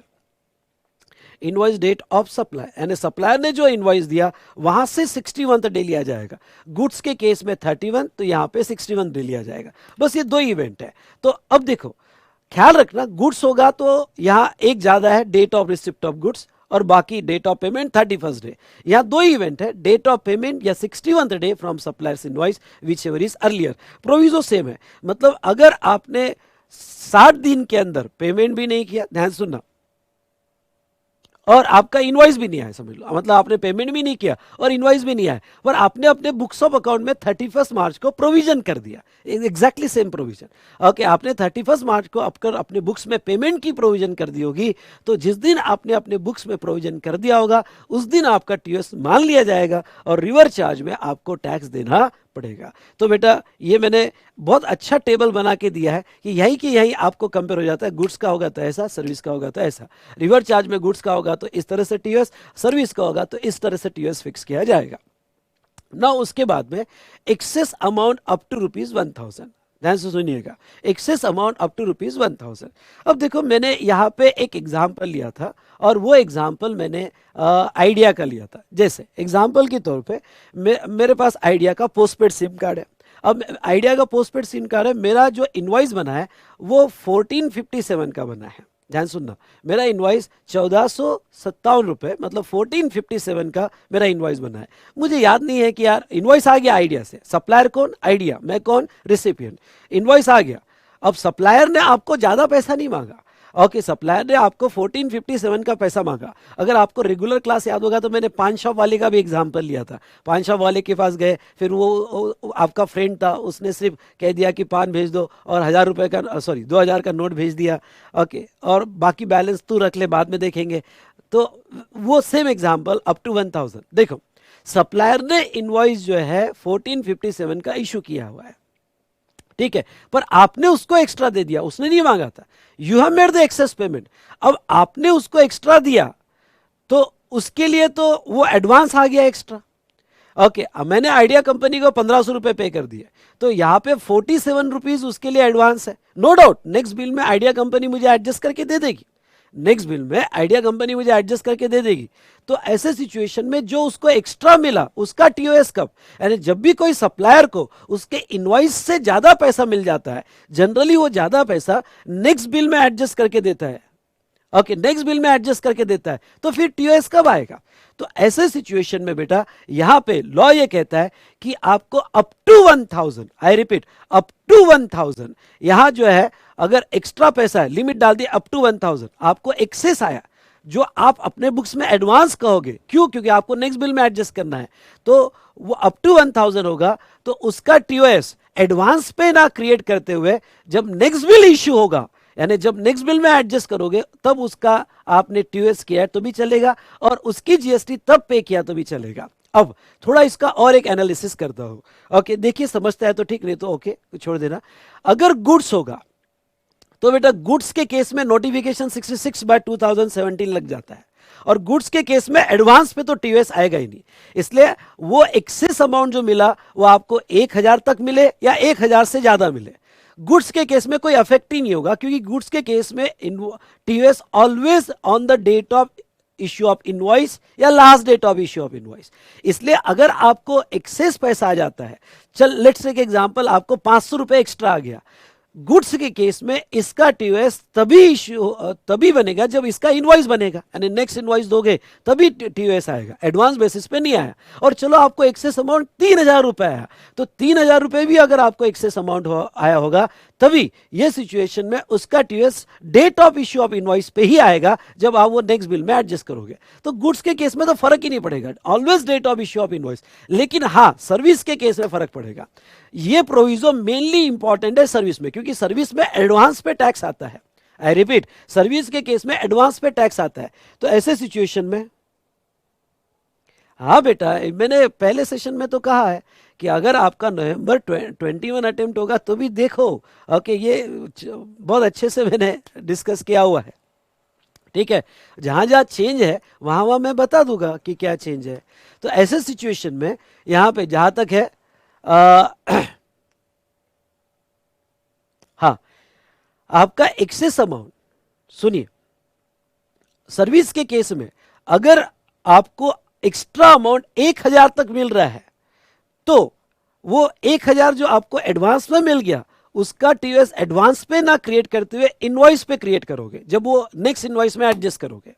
invoice date of supply, यानी सप्लायर ने जो इनवॉइस दिया वहां से 61th डे लिया जाएगा। गुड्स के केस में 31, तो यहां पे 61th डे लिया जाएगा। बस ये दो इवेंट है। तो अब देखो ख्याल रखना, गुड्स होगा तो यहां एक ज्यादा है, date of receipt of goods, और बाकी date of payment 31st day. यहां दो इवेंट है, डेट ऑफ पेमेंट या 61th day from suppliers invoice which ever is earlier. Proviso same है, मतलब अगर आपने 60 दिन के अंदर पेमेंट भी नहीं किया, ध्यान सुनना, और आपका इनवॉइस भी नहीं आया, समझ लो, मतलब आपने पेमेंट भी नहीं किया और इनवॉइस भी नहीं आया, पर आपने अपने बुक्स ऑफ अकाउंट में 31 मार्च को प्रोविजन कर दिया, एग्जैक्टली सेम प्रोविजन। ओके, आपने 31 मार्च को अपने बुक्स में पेमेंट की प्रोविजन कर दी होगी, तो जिस दिन आपने अपने बुक्स में प्रोविजन कर दिया होगा उस दिन आपका टीओएस मान लिया जाएगा और रिवर चार्ज में आपको टैक्स देना पड़ेगा। तो बेटा ये मैंने बहुत अच्छा टेबल बना के दिया है कि यही आपको कंपेयर हो जाता है, गुड्स का होगा तो ऐसा, सर्विस का होगा तो ऐसा, रिवर चार्ज में गुड्स का होगा तो इस तरह से टीओएस, सर्विस का होगा तो इस तरह से टीओएस फिक्स किया जाएगा ना। उसके बाद में एक्सेस अमाउंट अप टू ₹1000, ध्यान से सुनिएगा, एक्सेस अमाउंट अप टू ₹1000। अब देखो मैंने यहाँ पे एक एग्जाम्पल लिया था और वो एग्जाम्पल मैंने आइडिया का लिया था। जैसे एग्जाम्पल के तौर पे मेरे पास आइडिया का पोस्टपेड सिम कार्ड है। अब आइडिया का पोस्टपेड सिम कार्ड है, मेरा जो इनवॉइस बना है वो 1457 का बना है। ध्यान सुनना, मेरा इनवॉइस 1457 रुपये मतलब 1457 का मेरा इनवॉइस बना है। मुझे याद नहीं है कि यार इनवॉइस आ गया आइडिया से, सप्लायर कौन, आइडिया, मैं कौन, रिसिपिएंट, इनवॉइस आ गया। अब सप्लायर ने आपको ज़्यादा पैसा नहीं मांगा, ओके, सप्लायर ने आपको 1457 का पैसा मांगा। अगर आपको रेगुलर क्लास याद होगा तो मैंने पान शॉप वाले का भी एग्जांपल लिया था। पान शॉप वाले के पास गए, फिर वो आपका फ्रेंड था, उसने सिर्फ कह दिया कि पान भेज दो और 1000 रुपये का, सॉरी 2000 का नोट भेज दिया, ओके, और बाकी बैलेंस तू रख ले, बाद में देखेंगे। तो वो सेम एग्जाम्पल अप टू 1000। देखो सप्लायर ने इनवॉइस जो है 1457 का इशू किया हुआ है, ठीक है, पर आपने उसको एक्स्ट्रा दे दिया, उसने नहीं मांगा था, you have made the access payment. अब आपने उसको एक्स्ट्रा दिया तो उसके लिए तो वो एडवांस आ गया एक्स्ट्रा। ओके, अब मैंने आइडिया कंपनी को 1500 रुपए पे कर दिया, तो यहाँ पे 47 रुपीज उसके लिए एडवांस है। नो डाउट नेक्स्ट बिल में आइडिया कंपनी मुझे एडजस्ट करके दे देगी, नेक्स्ट बिल में आइडिया कंपनी मुझे एडजस्ट करके दे देगी। तो ऐसे सिचुएशन में जो उसको एक्स्ट्रा मिला उसका टीओएस कब, यानी जब भी कोई सप्लायर को उसके इनवॉइस से ज्यादा पैसा मिल जाता है, जनरली वो ज्यादा पैसा नेक्स्ट बिल में एडजस्ट करके देता है, ओके, नेक्स्ट बिल में एडजस्ट करके देता है, तो फिर टीओएस कब आएगा। तो ऐसे सिचुएशन में बेटा यहां पे लॉ ये कहता है कि आपको up to 1000, I repeat up to 1000, यहां जो है अगर एक्स्ट्रा पैसा है, लिमिट डाल दी अप टू 1000, आपको एक्सेस आया जो आप अपने बुक्स में एडवांस कहोगे, क्यों, क्योंकि आपको नेक्स्ट बिल में एडजस्ट करना है, तो वो अप टू 1000 होगा। तो उसका टीओएस एडवांस पे ना क्रिएट करते हुए जब नेक्स्ट बिल इश्यू होगा, यानी जब नेक्स्ट बिल में एडजस्ट करोगे तब उसका आपने टीओएस किया तो भी चलेगा और उसकी जीएसटी तब पे किया तो भी चलेगा। अब थोड़ा इसका और एक एनालिसिस करता हूं, ओके, देखिए समझता है तो ठीक, नहीं तो ओके छोड़ देना। अगर गुड्स होगा तो बेटा गुड्स के केस में नोटिफिकेशन 66/2017 लग जाता है और गुड्स के केस में एडवांस पे तो टीओएस आएगा ही नहीं, इसलिए वो एक्सेस अमाउंट जो मिला वो आपको 1000 तक मिले या 1000 से ज्यादा मिले, गुड्स के केस में कोई अफेक्ट ही नहीं होगा, क्योंकि गुड्स के केस में TOS always on the date of issue of invoice या last date of issue of invoice. इसलिए अगर आपको एक्सेस पैसा आ जाता है, चल लेट्स टेक एग्जांपल, आपको 500 रुपए एक्स्ट्रा आ गया, गुड्स के केस में इसका टीओएस तभी बनेगा जब इसका इनवॉइस बनेगा, यानी नेक्स्ट इनवॉइस दोगे तभी टीओएस आएगा, एडवांस बेसिस पे नहीं आया। और चलो आपको एक्सेस अमाउंट 3000 रुपए आया, तो 3000 रुपए भी अगर आपको एक्सेस अमाउंट आया होगा तभी ये सिचुएशन में उसका TOS date of issue of invoice पे ही आएगा जब आप वो नेक्स्ट बिल में एडजस्ट करोगे। तो गुड्स के केस में तो फर्क ही नहीं पड़ेगा, always date of issue of invoice. लेकिन हाँ, सर्विस के केस में फर्क पड़ेगा। ये प्रोविजो मेनली इंपॉर्टेंट है सर्विस में, क्योंकि सर्विस में एडवांस पे टैक्स आता है, आई रिपीट सर्विस के केस में एडवांस पे टैक्स आता है। तो ऐसे सिचुएशन में हाँ बेटा, मैंने पहले सेशन में तो कहा है कि अगर आपका नवंबर 21 अटेम्प्ट होगा तो भी देखो, ओके, ये बहुत अच्छे से मैंने डिस्कस किया हुआ है, ठीक है, जहां जहां चेंज है वहां वहां मैं बता दूंगा कि क्या चेंज है। तो ऐसे सिचुएशन में यहां पे जहां तक है हाँ, आपका एक्सेस अमाउंट, सुनिए, सर्विस के केस में अगर आपको एक्स्ट्रा अमाउंट 1000 तक मिल रहा है तो वो 1000 जो आपको एडवांस में मिल गया उसका टीओएस एडवांस पे ना क्रिएट करते हुए इनवॉइस पे क्रिएट करोगे जब वो नेक्स्ट इनवॉइस में एडजस्ट करोगे,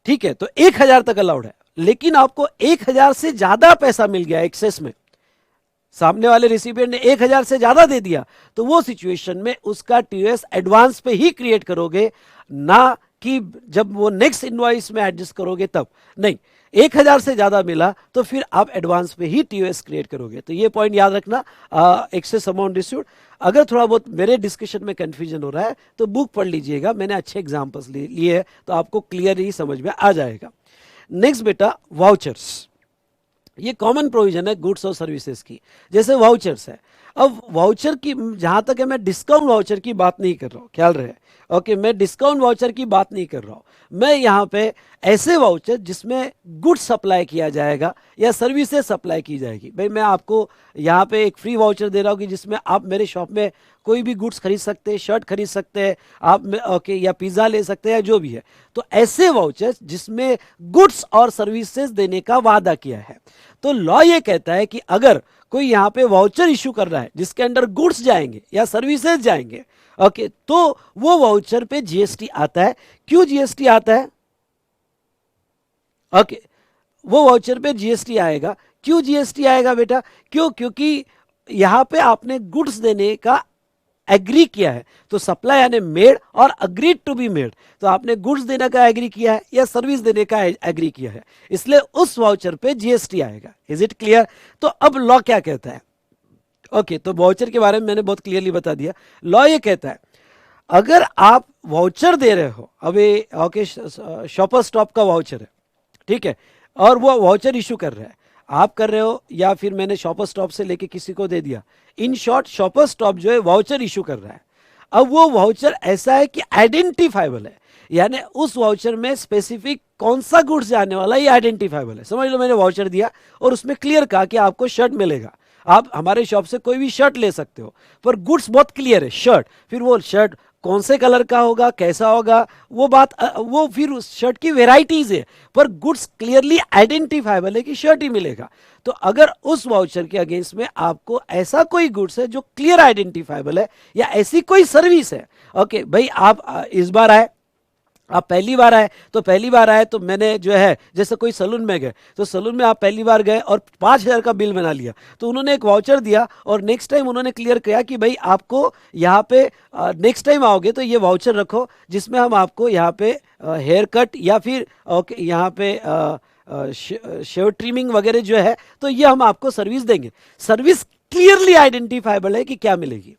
ठीक है। तो 1000 तक अलाउड है, लेकिन आपको 1000 से ज्यादा पैसा मिल गया एक्सेस में, सामने वाले रिसिपिएंट ने 1000 से ज्यादा दे दिया, तो वो सिचुएशन में उसका टीओएस एडवांस पे ही क्रिएट करोगे, ना कि जब वो नेक्स्ट इनवॉइस में एडजस्ट करोगे तब नहीं, 1000 से ज्यादा मिला तो फिर आप एडवांस पे ही टीओएस क्रिएट करोगे। तो ये पॉइंट याद रखना। एक्सेस अमाउंट रिसीव्ड, अगर थोड़ा बहुत मेरे डिस्कशन में कंफ्यूजन हो रहा है तो बुक पढ़ लीजिएगा, मैंने अच्छे एग्जांपल्स लिए हैं तो आपको क्लियर ही समझ में आ जाएगा। नेक्स्ट बेटा वाउचर्स, ये कॉमन प्रोविजन है गुड्स और सर्विसेज की। जैसे वाउचर्स है, अब वाउचर की जहां तक है मैं डिस्काउंट वाउचर की बात नहीं कर रहा हूं, ख्याल रहे। ओके, मैं डिस्काउंट वाउचर की बात नहीं कर रहा हूं, मैं यहाँ पे ऐसे वाउचर जिसमें गुड्स सप्लाई किया जाएगा या सर्विसेज सप्लाई की जाएगी। भाई मैं आपको यहाँ पे एक फ्री वाउचर दे रहा हूँ कि जिसमें आप मेरे शॉप में कोई भी गुड्स खरीद सकते हैं, शर्ट खरीद सकते हैं आप, ओके, या पिज्ज़ा ले सकते हैं या जो भी है। तो ऐसे वाउचर्स जिसमें गुड्स और सर्विसेज देने का वादा किया है। तो लॉ ये कहता है कि अगर कोई यहाँ पे वाउचर इशू कर रहा है जिसके अंडर गुड्स जाएंगे या सर्विसेज जाएंगे, ओके, तो वो वाउचर पे जीएसटी आता है। क्यों जीएसटी आता है? ओके, वो वाउचर पे जीएसटी आएगा। क्यों जीएसटी आएगा बेटा? क्योंकि यहां पे आपने गुड्स देने का एग्री किया है। तो सप्लाई यानी मेड और अग्रीड टू बी मेड, तो आपने गुड्स देने का एग्री किया है या सर्विस देने का एग्री किया है, इसलिए उस वाउचर पे जीएसटी आएगा। Is it clear? तो अब लॉ क्या कहता है? ओके, तो वाउचर के बारे में मैंने बहुत क्लियरली बता दिया। लॉ ये कहता है अगर आप वाउचर दे रहे हो, अब ये ओके शॉपर स्टॉप का वाउचर है, ठीक है, और वो वाउचर इशू कर रहा है, आप कर रहे हो या फिर मैंने शॉपर स्टॉप से लेके किसी को दे दिया। इन शॉर्ट शॉपर स्टॉप जो है वाउचर इशू कर रहा है। अब वो वाउचर ऐसा है कि आइडेंटिफाइबल है, यानी उस वाउचर में स्पेसिफिक कौन सा गुड्स जाने वाला है ये आइडेंटिफाइबल है। समझ लो मैंने वाउचर दिया और उसमें क्लियर कहा कि आपको शर्ट मिलेगा, आप हमारे शॉप से कोई भी शर्ट ले सकते हो, पर गुड्स बहुत क्लियर है, शर्ट। फिर वो शर्ट कौन से कलर का होगा, कैसा होगा, वो बात वो फिर उस शर्ट की वेराइटीज है, पर गुड्स क्लियरली आइडेंटिफाइबल है कि शर्ट ही मिलेगा। तो अगर उस वाउचर के अगेंस्ट में आपको ऐसा कोई गुड्स है जो क्लियर आइडेंटिफाइबल है या ऐसी कोई सर्विस है, ओके भाई आप इस बार आए, आप पहली बार आए, तो पहली बार आए तो मैंने जो है जैसे कोई सलून में गए, तो सलून में आप पहली बार गए और 5000 का बिल बना लिया, तो उन्होंने एक वाउचर दिया और नेक्स्ट टाइम उन्होंने क्लियर किया कि भाई आपको यहाँ पे नेक्स्ट टाइम आओगे तो ये वाउचर रखो जिसमें हम आपको यहाँ पे हेयर कट या फिर यहाँ पे शेव ट्रिमिंग वगैरह जो है तो ये हम आपको सर्विस देंगे। सर्विस क्लियरली आइडेंटिफाइबल है कि क्या मिलेगी।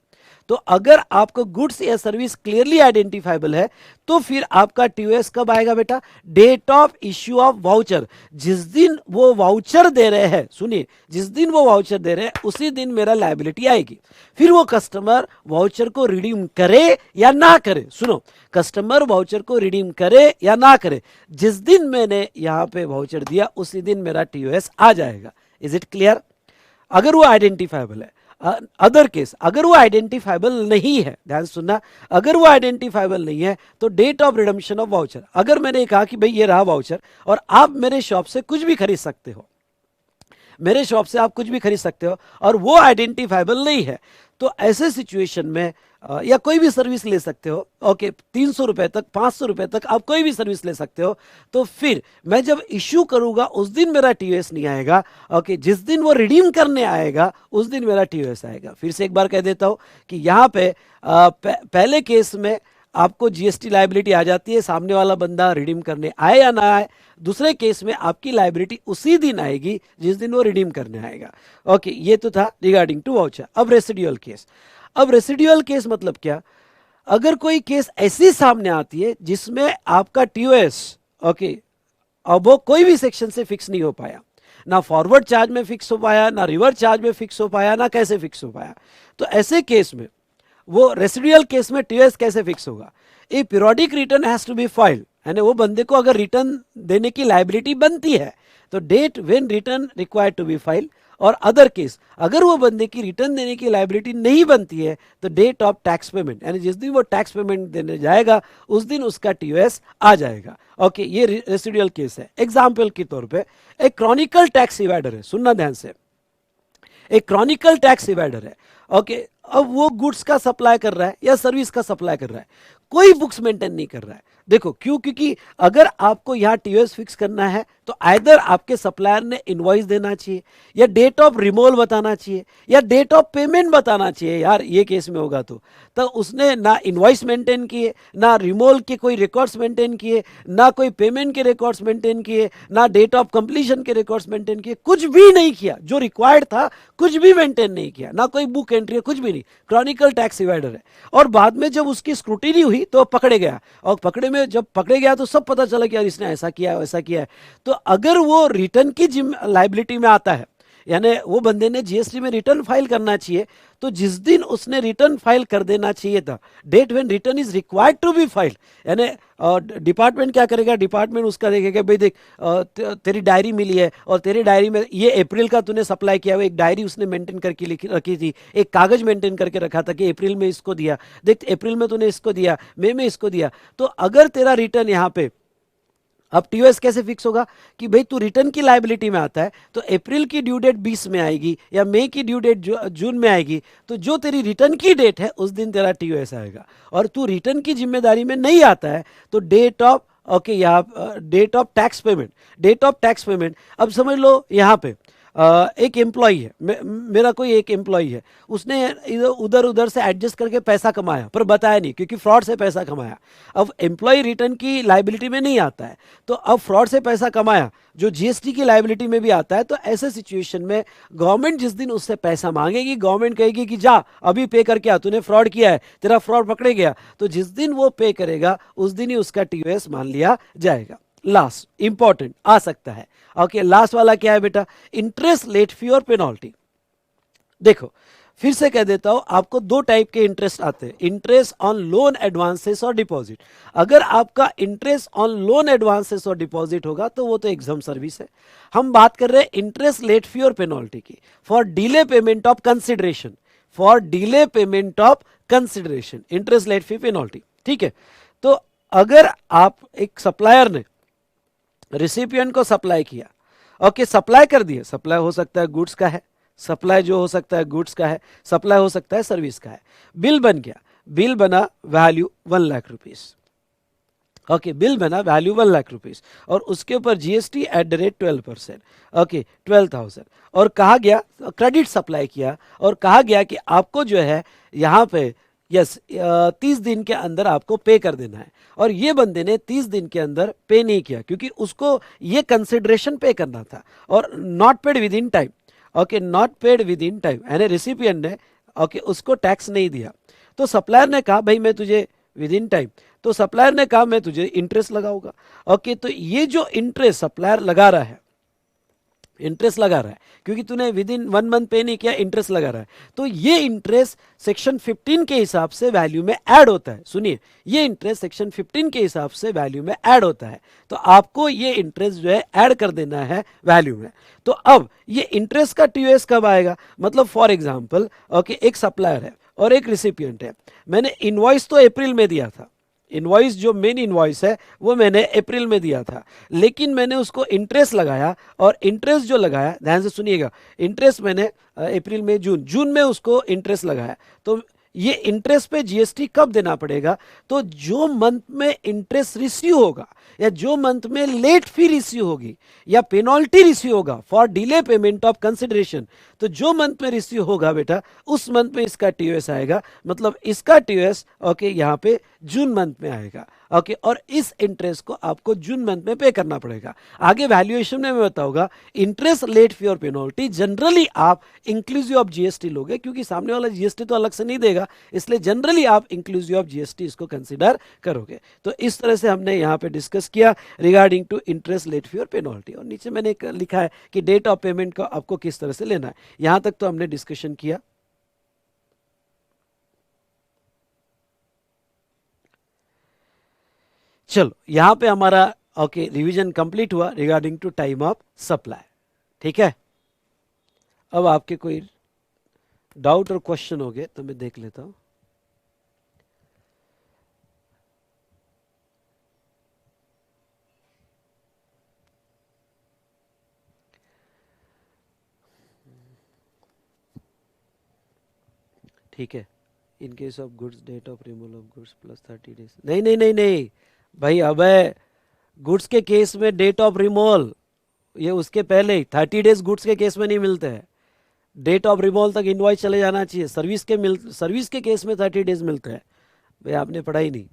तो अगर आपको गुड्स या सर्विस क्लियरली आइडेंटिफाइबल है तो फिर आपका टीओएस कब आएगा बेटा? Date of issue of voucher. जिस दिन वो वाउचर दे रहे हैं, सुनिए, जिस दिन वो वाउचर दे रहे हैं उसी दिन मेरा लायबिलिटी आएगी। फिर वो कस्टमर वाउचर को रिडीम करे या ना करे, सुनो, कस्टमर वाउचर को रिडीम करे या ना करे, जिस दिन मैंने यहां पे वाउचर दिया उसी दिन मेरा टीओएस आ जाएगा। Is it clear? अगर वो आइडेंटिफाइबल है। अदर केस अगर वो आइडेंटिफाइबल नहीं है, ध्यान सुनना, अगर वो आइडेंटिफाइबल नहीं है तो date of redemption of voucher. अगर मैंने कहा कि भाई ये रहा वाउचर और आप मेरे शॉप से कुछ भी खरीद सकते हो, मेरे शॉप से आप कुछ भी खरीद सकते हो और वो आइडेंटिफाइबल नहीं है, तो ऐसे सिचुएशन में या कोई भी सर्विस ले सकते हो, ओके, 300 रुपए तक 500 रुपए तक आप कोई भी सर्विस ले सकते हो। तो फिर मैं जब इश्यू करूंगा उस दिन मेरा टीओएस नहीं आएगा, ओके, जिस दिन वो रिडीम करने आएगा उस दिन मेरा टीओएस आएगा। फिर से एक बार कह देता हूं कि यहाँ पे पहले केस में आपको जीएसटी लायबिलिटी आ जाती है, सामने वाला बंदा रिडीम करने आए या ना आए। दूसरे केस में आपकी लायबिलिटी उसी दिन आएगी जिस दिन वो रिडीम करने आएगा। ओके, ये तो था रिगार्डिंग टू वाउचर। अब रेसिडुअल केस। अब रेसिडुअल केस मतलब क्या? अगर कोई केस ऐसी सामने आती है जिसमें आपका टीओएस, ओके, अब वो कोई भी सेक्शन से फिक्स नहीं हो पाया, ना फॉरवर्ड चार्ज में फिक्स हो पाया, ना रिवर्स चार्ज में फिक्स हो पाया, ना कैसे फिक्स हो पाया, तो ऐसे केस में वो रेसिडुअल केस में टीओएस कैसे फिक्स होगा? A periodic return has to be filed, यानी वो बंदे को अगर रिटर्न देने की लायबिलिटी बनती है तो date when return required to be filed. और अदर केस अगर वो बंदे की रिटर्न देने की लायबिलिटी नहीं बनती है तो डेट ऑफ टैक्स पेमेंट, यानी जिस दिन वो टैक्स पेमेंट देने जाएगा उस दिन उसका टीओएस आ जाएगा। ओके, ये रेसिडुअल केस है। एग्जाम्पल के तौर पे एक क्रॉनिकल टैक्स इवेडर है, सुनना ध्यान से, एक क्रॉनिकल टैक्स इवेडर है, ओके, अब वो गुड्स का सप्लाई कर रहा है या सर्विस का सप्लाई कर रहा है, कोई बुक्स मेंटेन नहीं कर रहा है, देखो क्यों, क्योंकि अगर आपको यहाँ टीओएस फिक्स करना है तो आइदर आपके सप्लायर ने इनवॉइस देना चाहिए, या डेट ऑफ रिमोल बताना चाहिए, या डेट ऑफ पेमेंट बताना चाहिए यार, ये केस में होगा तो उसने ना इनवॉइस मेंटेन किए, ना रिमोल के कोई रिकॉर्ड्स मेंटेन किए, ना कोई पेमेंट के रिकॉर्ड्स मेंटेन किए, ना डेट ऑफ कंप्लीशन के रिकॉर्ड्स मेंटेन किए, कुछ भी नहीं किया जो रिक्वायर्ड था, कुछ भी मेंटेन नहीं किया, ना कोई बुक एंट्री है, कुछ भी नहीं, क्रॉनिकल टैक्स इवाइडर है। और बाद में जब उसकी स्क्रूटिनी हुई तो पकड़े गया, और जब पकड़े गया तो सब पता चला कि यार इसने ऐसा किया है वैसा किया है। तो अगर वो रिटर्न की जिम लाइबिलिटी में आता है, यानी वो बंदे ने जीएसटी में रिटर्न फाइल करना चाहिए, तो जिस दिन उसने रिटर्न फाइल कर देना चाहिए था, date when return is required to be file, यानी डिपार्टमेंट क्या करेगा, डिपार्टमेंट उसका देखेगा भाई देख तेरी डायरी मिली है, और तेरी डायरी में ये अप्रैल का तूने सप्लाई किया हुआ, एक डायरी उसने मेंटेन करके रखी थी, एक कागज मेंटेन करके रखा था कि अप्रैल में इसको दिया, देख अप्रैल में तूने इसको दिया, मई में इसको दिया। तो अगर तेरा रिटर्न यहाँ पे, अब टीओएस कैसे फिक्स होगा कि भाई तू रिटर्न की लायबिलिटी में आता है तो अप्रैल की ड्यू डेट 20 में आएगी, या मई की ड्यू डेट जून में आएगी, तो जो तेरी रिटर्न की डेट है उस दिन तेरा टीओएस आएगा। और तू रिटर्न की जिम्मेदारी में नहीं आता है तो डेट ऑफ, ओके यहाँ date of tax payment, date of tax payment, अब समझ लो यहाँ पे एक एम्प्लॉई है, मेरा कोई एक एम्प्लॉई है, उसने उधर उधर से एडजस्ट करके पैसा कमाया पर बताया नहीं, क्योंकि फ्रॉड से पैसा कमाया। अब एम्प्लॉय रिटर्न की लायबिलिटी में नहीं आता है, तो अब फ्रॉड से पैसा कमाया जो जीएसटी की लायबिलिटी में भी आता है, तो ऐसे सिचुएशन में गवर्नमेंट जिस दिन उससे पैसा मांगेगी, गवर्नमेंट कहेगी कि जा अभी पे करके आ, तूने फ्रॉड किया है, तेरा फ्रॉड पकड़े गया, तो जिस दिन वो पे करेगा उस दिन ही उसका टीओएस मान लिया जाएगा। लास्ट इंपॉर्टेंट आ सकता है, ओके लास्ट वाला क्या है बेटा, इंटरेस्ट लेट फी और पेनल्टी। देखो फिर से कह देता हूं, आपको दो टाइप के इंटरेस्ट आते हैं, इंटरेस्ट ऑन लोन एडवांसेस और डिपॉजिट। अगर आपका इंटरेस्ट ऑन लोन एडवांसेस और डिपॉजिट होगा तो वो तो एग्जाम सर्विस है। हम बात कर रहे हैं इंटरेस्ट लेट फी और पेनल्टी की, for delay payment of consideration, for delay payment of consideration, interest late fee penalty, ठीक है। तो अगर आप एक सप्लायर ने रिसिपिएंट को सप्लाई किया, ओके सप्लाई कर दिया, सप्लाई हो सकता है गुड्स का है, सप्लाई जो हो सकता है गुड्स का है, सप्लाई हो सकता है सर्विस का है, बिल बन गया, बिल बना value 1 lakh rupees, okay bill बना वैल्यू 1 लाख रुपीज, और उसके ऊपर GST at the rate 12%, okay 12,000, और कहा गया क्रेडिट सप्लाई किया, और कहा गया कि आपको जो है यहाँ पे यस 30 दिन के अंदर आपको पे कर देना है, और ये बंदे ने 30 दिन के अंदर पे नहीं किया क्योंकि उसको ये कंसिडरेशन पे करना था, और not paid with in time, okay not paid with in time, यानी रिसिपिएंट ने ओके उसको टैक्स नहीं दिया, तो सप्लायर ने कहा भाई मैं तुझे विद इन टाइम, तो सप्लायर ने कहा मैं तुझे इंटरेस्ट लगाऊंगा, ओके तो ये जो इंटरेस्ट सप्लायर लगा रहा है, इंटरेस्ट लगा रहा है क्योंकि तूने विद इन 1 मंथ पे नहीं किया, इंटरेस्ट लगा रहा है, तो ये इंटरेस्ट सेक्शन 15 के हिसाब से वैल्यू में ऐड होता है। सुनिए, ये इंटरेस्ट सेक्शन 15 के हिसाब से वैल्यू में ऐड होता है, तो आपको ये इंटरेस्ट जो है ऐड कर देना है वैल्यू में। तो अब ये इंटरेस्ट का टीओएस कब आएगा, मतलब फॉर एग्जाम्पल ओके एक सप्लायर है और एक रिसिपिएंट है, मैंने इनवॉइस तो अप्रैल में दिया था, इनवॉइस जो मेन इनवॉइस है वो मैंने अप्रैल में दिया था, लेकिन मैंने उसको इंटरेस्ट लगाया, और इंटरेस्ट जो लगाया ध्यान से सुनिएगा, इंटरेस्ट मैंने अप्रैल में जून में उसको इंटरेस्ट लगाया, तो ये इंटरेस्ट पे जीएसटी कब देना पड़ेगा, तो जो मंथ में इंटरेस्ट रिसीव होगा, या जो मंथ में लेट फी रिसीव होगी, या पेनल्टी रिसीव होगा for delay payment of consideration, तो जो मंथ में रिसीव होगा बेटा उस मंथ में इसका टीओएस आएगा, मतलब इसका टीओएस ओके यहाँ पे जून मंथ में आएगा, ओके और इस इंटरेस्ट को आपको जून मंथ में पे करना पड़ेगा। आगे वैल्यूएशन में मैं बताऊंगा, इंटरेस्ट लेट फी और पेनल्टी जनरली आप इंक्लूसिव ऑफ जीएसटी लोगे, क्योंकि सामने वाला जीएसटी तो अलग से नहीं देगा, इसलिए जनरली आप इंक्लूसिव ऑफ जीएसटी इसको कंसीडर करोगे। तो इस तरह से हमने यहाँ पे डिस्कस किया regarding to interest late fee और पेनल्टी, और नीचे मैंने लिखा है कि डेट ऑफ पेमेंट को आपको किस तरह से लेना है। यहां तक तो हमने डिस्कशन किया। चलो यहां पे हमारा ओके रिवीजन कंप्लीट हुआ regarding to time of supply, ठीक है। अब आपके कोई डाउट और क्वेश्चन हो गए तो मैं देख लेता हूं। ठीक है, in case of goods date of removal of goods plus 30 days, नहीं नहीं नहीं नहीं, भाई अबे, गुड्स के केस में डेट ऑफ रिमूवल ये उसके पहले ही 30 डेज गुड्स के केस में नहीं मिलते हैं। डेट ऑफ रिमूवल तक इनवॉइस चले जाना चाहिए। सर्विस के केस में 30 डेज मिलते हैं। भाई आपने पढ़ा ही नहीं।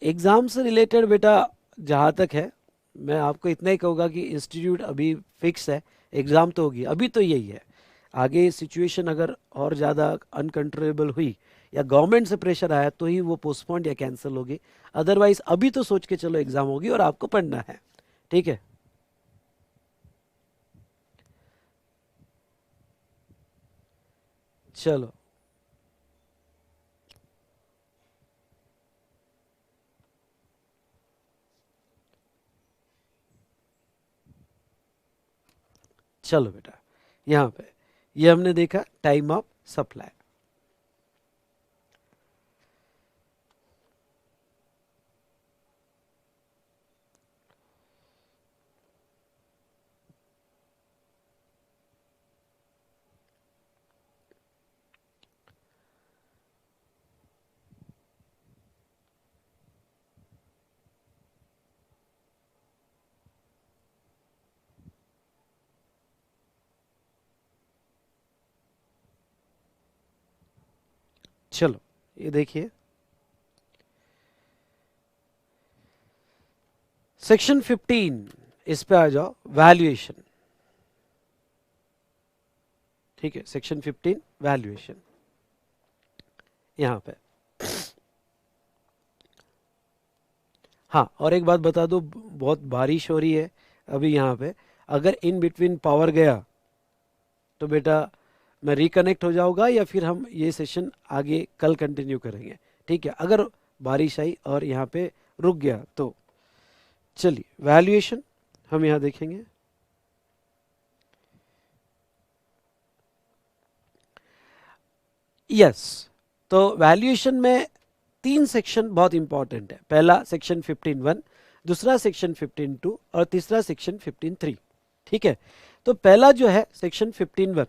एग्जाम से रिलेटेड बेटा जहाँ तक है, मैं आपको इतना ही कहूँगा कि इंस्टीट्यूट अभी फिक्स है। एग्ज़ाम तो होगी, अभी तो यही है। आगे सिचुएशन अगर और ज़्यादा अनकंट्रोलेबल हुई या गवर्नमेंट से प्रेशर आया तो ही वो पोस्टपोन या कैंसिल होगी। अदरवाइज अभी तो सोच के चलो एग्ज़ाम होगी और आपको पढ़ना है। ठीक है, चलो। चलो बेटा, यहाँ पे ये हमने देखा टाइम ऑफ सप्लाई। चलो ये देखिए, सेक्शन 15, इस पे आ जाओ, वैल्यूएशन। ठीक है, सेक्शन 15 वैल्यूएशन यहाँ पे। हाँ, और एक बात बता दो, बहुत बारिश हो रही है अभी यहाँ पे। अगर इन बिटवीन पावर गया तो बेटा मैं रिकनेक्ट हो जाऊंगा या फिर हम ये सेशन आगे कल कंटिन्यू करेंगे। ठीक है, अगर बारिश आई और यहाँ पे रुक गया तो चलिए वैल्यूएशन हम यहाँ देखेंगे। यस, तो वैल्यूएशन में 3 सेक्शन बहुत इंपॉर्टेंट है। पहला सेक्शन 15(1), दूसरा सेक्शन 15(2) और तीसरा सेक्शन 15(3). ठीक है, तो पहला जो है सेक्शन 15(1),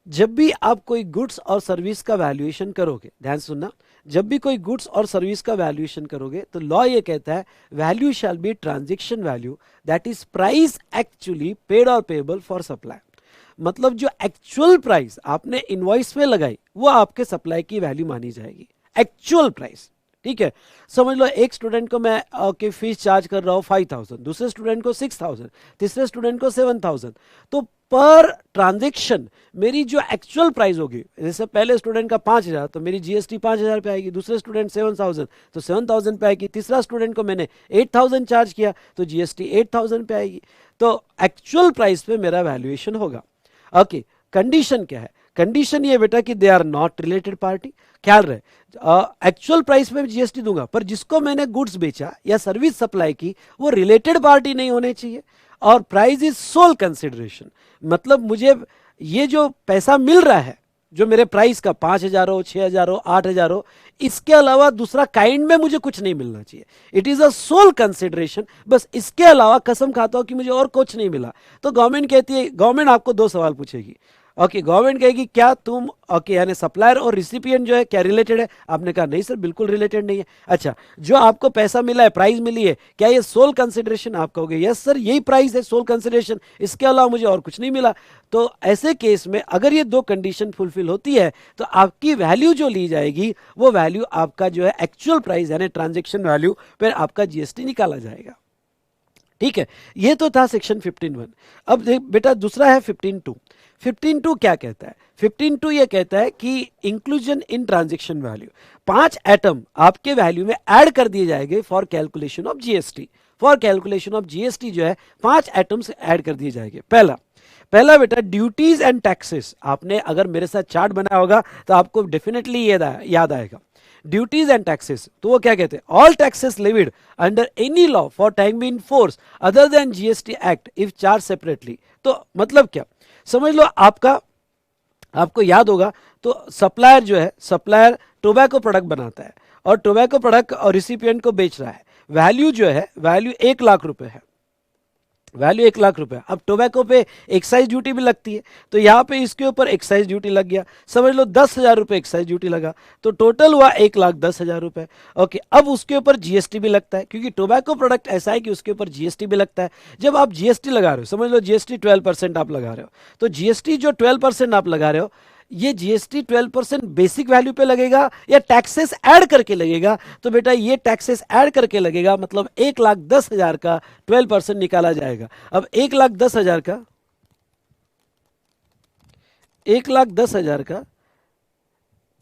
जब भी आप कोई गुड्स और सर्विस का वैल्यूएशन करोगे, ध्यान सुनना, जब भी कोई गुड्स और सर्विस का वैल्यूएशन करोगे तो लॉ ये कहता है value shall be transaction value that is price actually paid और पेएबल फॉर सप्लाई। मतलब जो एक्चुअल प्राइस आपने इनवॉइस में लगाई वो आपके सप्लाई की वैल्यू मानी जाएगी, एक्चुअल प्राइस। ठीक है, समझ लो एक स्टूडेंट को मैं फीस चार्ज कर रहा हूँ 5,000, दूसरे स्टूडेंट को 6,000, तीसरे स्टूडेंट को 7,000। तो पर ट्रांजेक्शन मेरी जो एक्चुअल प्राइस होगी, जैसे पहले स्टूडेंट का 5,000 तो मेरी जीएसटी 5,000 पे आएगी, दूसरे स्टूडेंट 7,000 तो 7,000 पे आएगी, तीसरा स्टूडेंट को मैंने 8,000 चार्ज किया तो जीएसटी 8,000 पे आएगी। तो एक्चुअल प्राइस पे मेरा वैल्यूएशन होगा। ओके, कंडीशन क्या है? कंडीशन ये बेटा कि they are not related party. ख्याल रहे, एक्चुअल प्राइस में जीएसटी दूंगा पर जिसको मैंने गुड्स बेचा या सर्विस सप्लाई की वो रिलेटेड पार्टी नहीं होने चाहिए। और प्राइस इज सोल कंसिडरेशन, मतलब मुझे ये जो पैसा मिल रहा है, जो मेरे प्राइस का 5,000 हो, 6,000 हो, 8,000 हो, इसके अलावा दूसरा काइंड में मुझे कुछ नहीं मिलना चाहिए। It is a sole consideration, बस इसके अलावा कसम खाता हूं कि मुझे और कुछ नहीं मिला। तो गवर्नमेंट कहती है, गवर्नमेंट आपको 2 सवाल पूछेगी। ओके, गवर्नमेंट कहेगी क्या तुम, ओके, यानी सप्लायर और रिसिपिएंट जो है क्या रिलेटेड है? आपने कहा नहीं सर, बिल्कुल रिलेटेड नहीं है। अच्छा, जो आपको पैसा मिला है, प्राइस मिली है, क्या ये सोल कंसिडरेशन? आप कहोगे यस सर, यही प्राइस है, सोल कंसिडरेशन, इसके अलावा मुझे और कुछ नहीं मिला। तो ऐसे केस में अगर ये 2 कंडीशन फुलफिल होती है तो आपकी वैल्यू जो ली जाएगी वो वैल्यू आपका जो है एक्चुअल प्राइस यानी ट्रांजेक्शन वैल्यू पर आपका जीएसटी निकाला जाएगा। ठीक है, ये तो था सेक्शन 15(1). अब देख बेटा, दूसरा है 15(2). 15(2) क्या कहता है? 15(2) ये कहता है कि inclusion in transaction value, 5 atom आपके वैल्यू में ऐड कर दिए जाएंगे for calculation of GST. For calculation of GST जो है 5 एटम्स ऐड कर दिए जाएंगे। पहला पहला बेटा ड्यूटीज एंड टैक्सेस। आपने अगर मेरे साथ चार्ट बनाया होगा तो आपको डेफिनेटली याद आएगा। ड्यूटीज एंड टैक्सेस, तो वो क्या कहते हैं? All taxes levied under any law for time be in force other than GST act if charge separately. तो मतलब क्या, समझ लो आपको याद होगा तो सप्लायर जो है, सप्लायर टोबैको प्रोडक्ट बनाता है और टोबैको प्रोडक्ट और रिसिपिएंट को बेच रहा है। वैल्यू जो है, वैल्यू 1 लाख रुपए है। वैल्यू 1 लाख रुपए। अब टोबैको पे एक्साइज ड्यूटी भी लगती है, तो यहाँ पे इसके ऊपर एक्साइज ड्यूटी लग गया, समझ लो 10,000 रुपये एक्साइज ड्यूटी लगा, तो टोटल हुआ 1,10,000 रुपये। ओके, अब उसके ऊपर जीएसटी भी लगता है, क्योंकि टोबैको प्रोडक्ट ऐसा है कि उसके ऊपर जीएसटी भी लगता है। जब आप जीएसटी लगा रहे हो, समझ लो जीएसटी 12% आप लगा रहे हो, तो जीएसटी जो 12% आप लगा रहे हो, ये जीएसटी 12% बेसिक वैल्यू पे लगेगा या टैक्सेस ऐड करके लगेगा? तो बेटा ये टैक्सेस ऐड करके लगेगा, मतलब 1,10,000 का 12% निकाला जाएगा। अब 1,10,000 का 1,10,000 का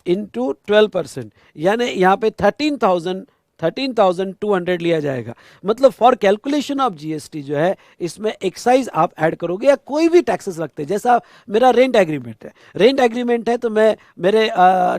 इंटू 12%, यानी यहाँ पे 13,200 लिया जाएगा। मतलब फॉर कैलकुलेशन ऑफ जीएसटी जो है, इसमें एक्साइज आप ऐड करोगे या कोई भी टैक्सेस लगते हैं। जैसा मेरा रेंट एग्रीमेंट है, तो मैं मेरे